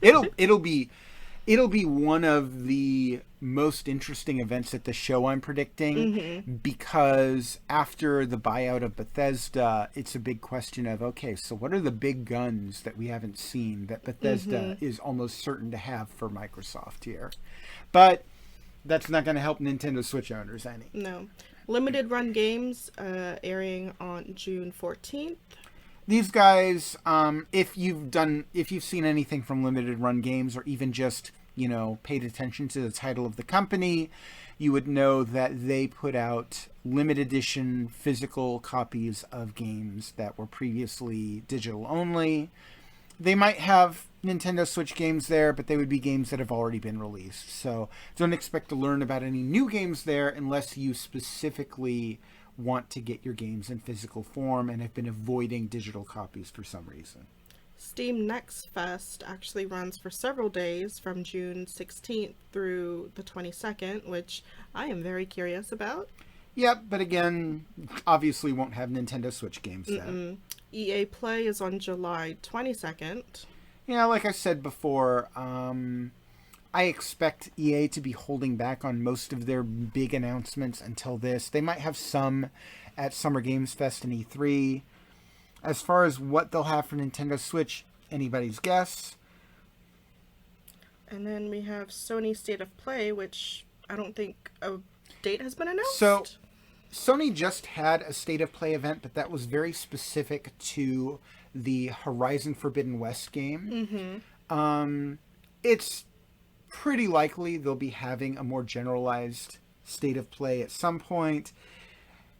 It'll be one of the most interesting events at the show, I'm predicting, because after the buyout of Bethesda, it's a big question of, okay, so what are the big guns that we haven't seen that Bethesda is almost certain to have for Microsoft here? But that's not going to help Nintendo Switch owners any. No. Limited Run Games airing on June 14th. These guys, if you've seen anything from Limited Run Games, or even just, paid attention to the title of the company, you would know that they put out limited edition physical copies of games that were previously digital only. They might have Nintendo Switch games there, but they would be games that have already been released. So don't expect to learn about any new games there unless you specifically want to get your games in physical form and have been avoiding digital copies for some reason. Steam Next Fest actually runs for several days from June 16th through the 22nd, which I am very curious about. Yep, but again, obviously won't have Nintendo Switch games then. EA Play is on July 22nd. Yeah, like I said before, I expect EA to be holding back on most of their big announcements until this. They might have some at Summer Games Fest and E3. As far as what they'll have for Nintendo Switch, anybody's guess. And then we have Sony State of Play, which I don't think a date has been announced. So, Sony just had a State of Play event, but that was very specific to the Horizon Forbidden West game. It's pretty likely they'll be having a more generalized State of Play at some point.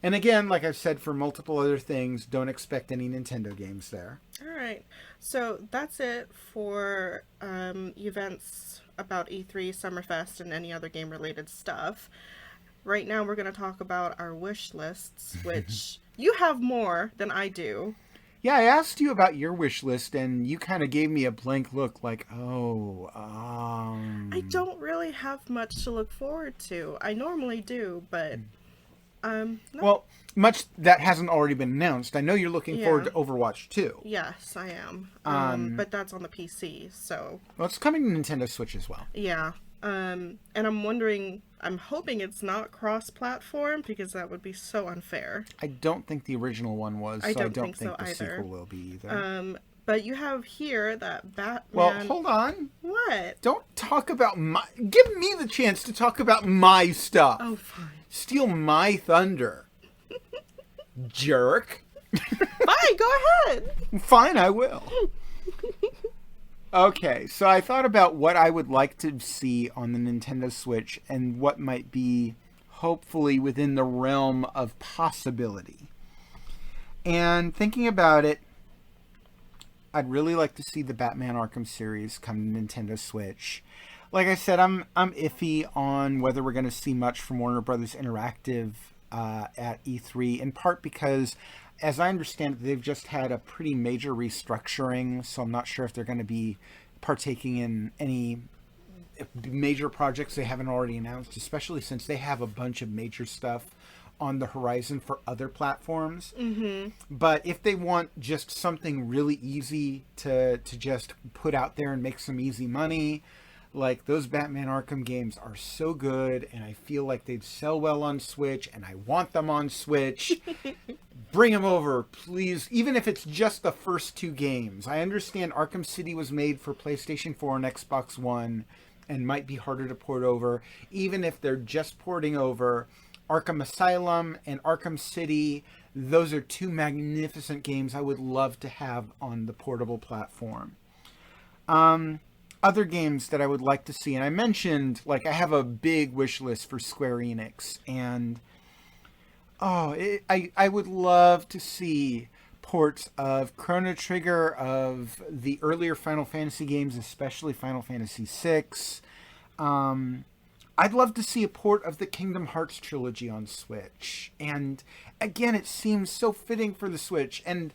And again, like I've said for multiple other things, don't expect any Nintendo games there. All right. So that's it for events about E3, Summerfest, and any other game-related stuff. Right now, we're going to talk about our wish lists, which you have more than I do. Yeah, I asked you about your wish list, and you kind of gave me a blank look like, I don't really have much to look forward to. I normally do, but... no. Well, much that hasn't already been announced. I know you're looking forward to Overwatch 2. Yes, I am. But that's on the PC, so... Well, it's coming to Nintendo Switch as well. Yeah. And I'm hoping it's not cross-platform, because that would be so unfair. I don't think the original one was, so I don't think so the either. sequel will be either. But you have here that Batman... Well, hold on. What? Don't talk about my... Give me the chance to talk about my stuff. Oh, fine. Steal my thunder. Jerk. Fine, go ahead. Fine, I will. Okay, so I thought about what I would like to see on the Nintendo Switch and what might be hopefully within the realm of possibility. And thinking about it, I'd really like to see the Batman Arkham series come to Nintendo Switch. Like I said, I'm iffy on whether we're going to see much from Warner Brothers Interactive at E3, in part because, as I understand it, they've just had a pretty major restructuring, so I'm not sure if they're going to be partaking in any major projects they haven't already announced, especially since they have a bunch of major stuff on the horizon for other platforms. But if they want just something really easy to just put out there and make some easy money, like those Batman Arkham games are so good, and I feel like they'd sell well on Switch, and I want them on Switch. Bring them over, please. Even if it's just the first 2 games. I understand Arkham City was made for PlayStation 4 and Xbox One and might be harder to port over. Even if they're just porting over, Arkham Asylum and Arkham City, those are 2 magnificent games I would love to have on the portable platform. Other games that I would like to see, and I mentioned, like, I have a big wish list for Square Enix, and I would love to see ports of Chrono Trigger, of the earlier Final Fantasy games, especially Final Fantasy VI. I'd love to see a port of the Kingdom Hearts trilogy on Switch, and again, it seems so fitting for the Switch, and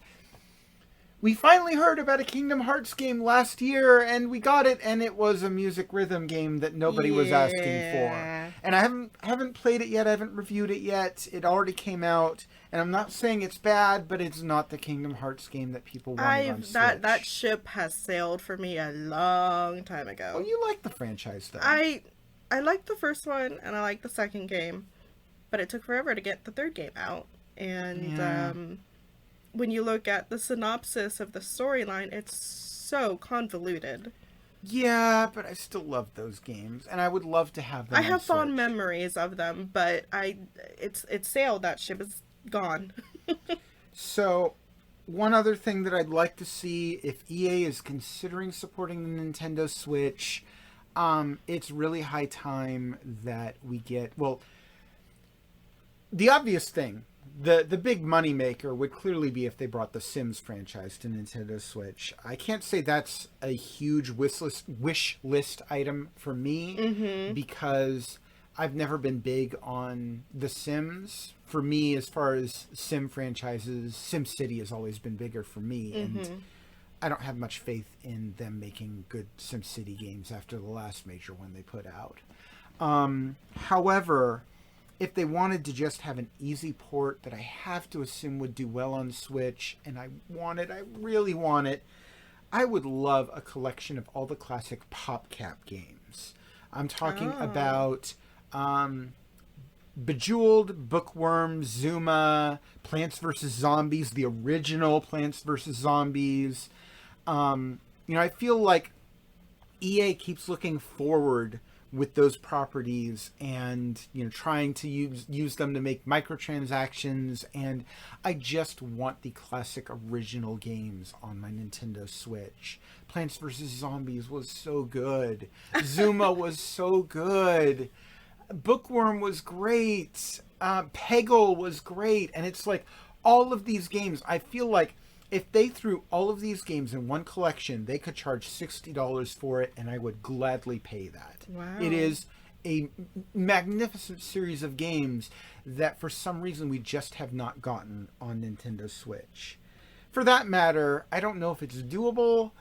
we finally heard about a Kingdom Hearts game last year, and we got it, and it was a music rhythm game that nobody was asking for. And I haven't played it yet, I haven't reviewed it yet. It already came out, and I'm not saying it's bad, but it's not the Kingdom Hearts game that people wanted on Switch. That ship has sailed for me a long time ago. Well, you like the franchise, though. I liked the first one, and I liked the second game, but it took forever to get the third game out. And, when you look at the synopsis of the storyline, it's so convoluted. Yeah, but I still love those games, and I would love to have them on I have fond Switch. memories of them, but it's sailed. That ship is gone. So, one other thing that I'd like to see, if EA is considering supporting the Nintendo Switch, it's really high time that we get... Well, the obvious thing, the big moneymaker would clearly be if they brought the Sims franchise to Nintendo Switch. I can't say that's a huge wish list item for me, because I've never been big on the Sims. For me, as far as Sim franchises, SimCity has always been bigger for me, and I don't have much faith in them making good SimCity games after the last major one they put out. However, if they wanted to just have an easy port that I have to assume would do well on Switch, and I really want it, I would love a collection of all the classic PopCap games. I'm talking about Bejeweled, Bookworm, Zuma, Plants vs. Zombies, the original Plants vs. Zombies. I feel like EA keeps looking forward with those properties and trying to use them to make microtransactions, and I just want the classic original games on my Nintendo Switch. Plants vs. Zombies was so good. Zuma was so good. Bookworm was great. Peggle was great. And it's like all of these games, I feel like if they threw all of these games in one collection, they could charge $60 for it, and I would gladly pay that. Wow. It is a magnificent series of games that for some reason we just have not gotten on Nintendo Switch. For that matter, I don't know if it's doable.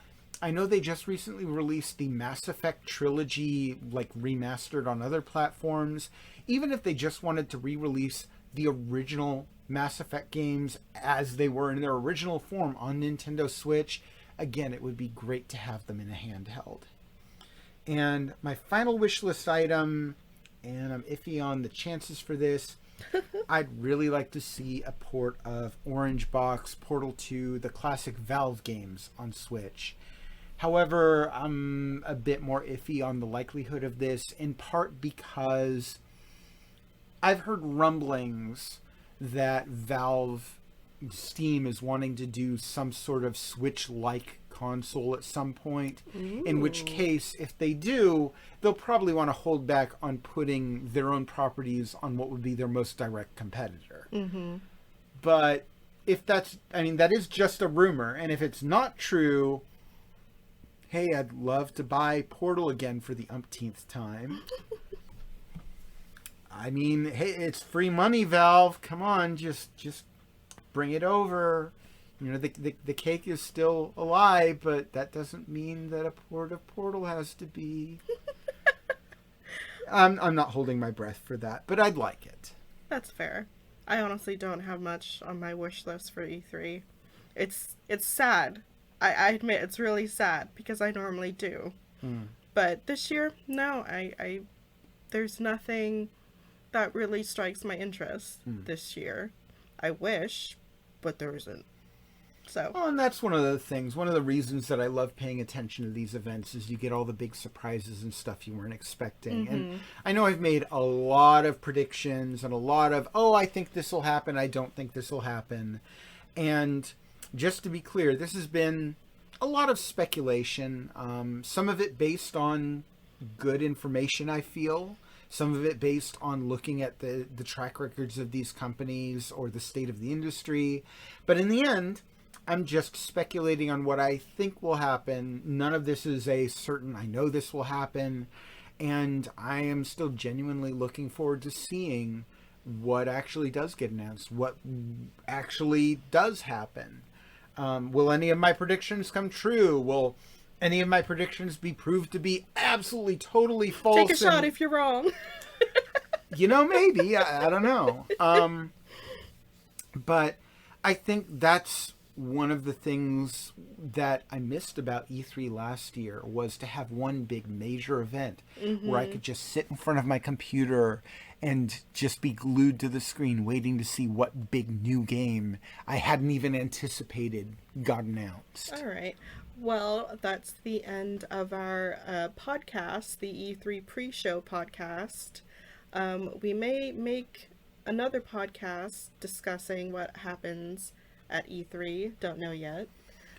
I know they just recently released the Mass Effect trilogy, like remastered on other platforms. Even if they just wanted to re-release the original Mass Effect games as they were in their original form on Nintendo Switch, again, it would be great to have them in a handheld. And my final wish list item, and I'm iffy on the chances for this, I'd really like to see a port of Orange Box, Portal 2, the classic Valve games on Switch. However, I'm a bit more iffy on the likelihood of this, in part because I've heard rumblings that Valve Steam is wanting to do some sort of Switch-like console at some point. Ooh. In which case, if they do, they'll probably want to hold back on putting their own properties on what would be their most direct competitor. Mm-hmm. But if that is just a rumor, and if it's not true, hey, I'd love to buy Portal again for the umpteenth time. I mean, hey, it's free money, Valve. Come on, just bring it over. The cake is still alive, but that doesn't mean that a port of Portal has to be. I'm not holding my breath for that, but I'd like it. That's fair. I honestly don't have much on my wish list for E3. It's sad. I admit it's really sad because I normally do. But this year, no, I there's nothing that really strikes my interest this year. I wish, but there isn't. So. Well, and that's one of the things. One of the reasons that I love paying attention to these events is you get all the big surprises and stuff you weren't expecting. Mm-hmm. And I know I've made a lot of predictions and a lot of, I think this will happen, I don't think this will happen. And just to be clear, this has been a lot of speculation. Some of it based on good information, I feel. Some of it based on looking at the track records of these companies or the state of the industry. But in the end, I'm just speculating on what I think will happen. None of this is a certain, I know this will happen. And I am still genuinely looking forward to seeing what actually does get announced, what actually does happen. Will any of my predictions come true? Will any of my predictions be proved to be absolutely, totally false? Take a shot if you're wrong. Maybe. I don't know. But I think that's one of the things that I missed about E3 last year was to have one big major event where I could just sit in front of my computer and just be glued to the screen waiting to see what big new game I hadn't even anticipated got announced. All right. Well, that's the end of our podcast, the E3 pre-show podcast. We may make another podcast discussing what happens at E3. Don't know yet.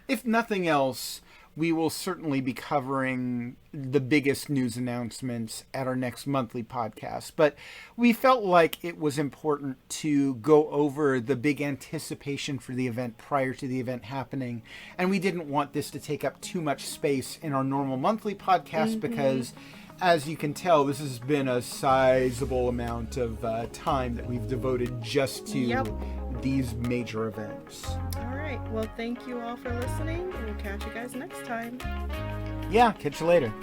If nothing else, we will certainly be covering the biggest news announcements at our next monthly podcast. But we felt like it was important to go over the big anticipation for the event prior to the event happening. And we didn't want this to take up too much space in our normal monthly podcast because, as you can tell, this has been a sizable amount of time that we've devoted just to these major events. All right. Well, thank you all for listening. We'll catch you guys next time. Yeah, catch you later.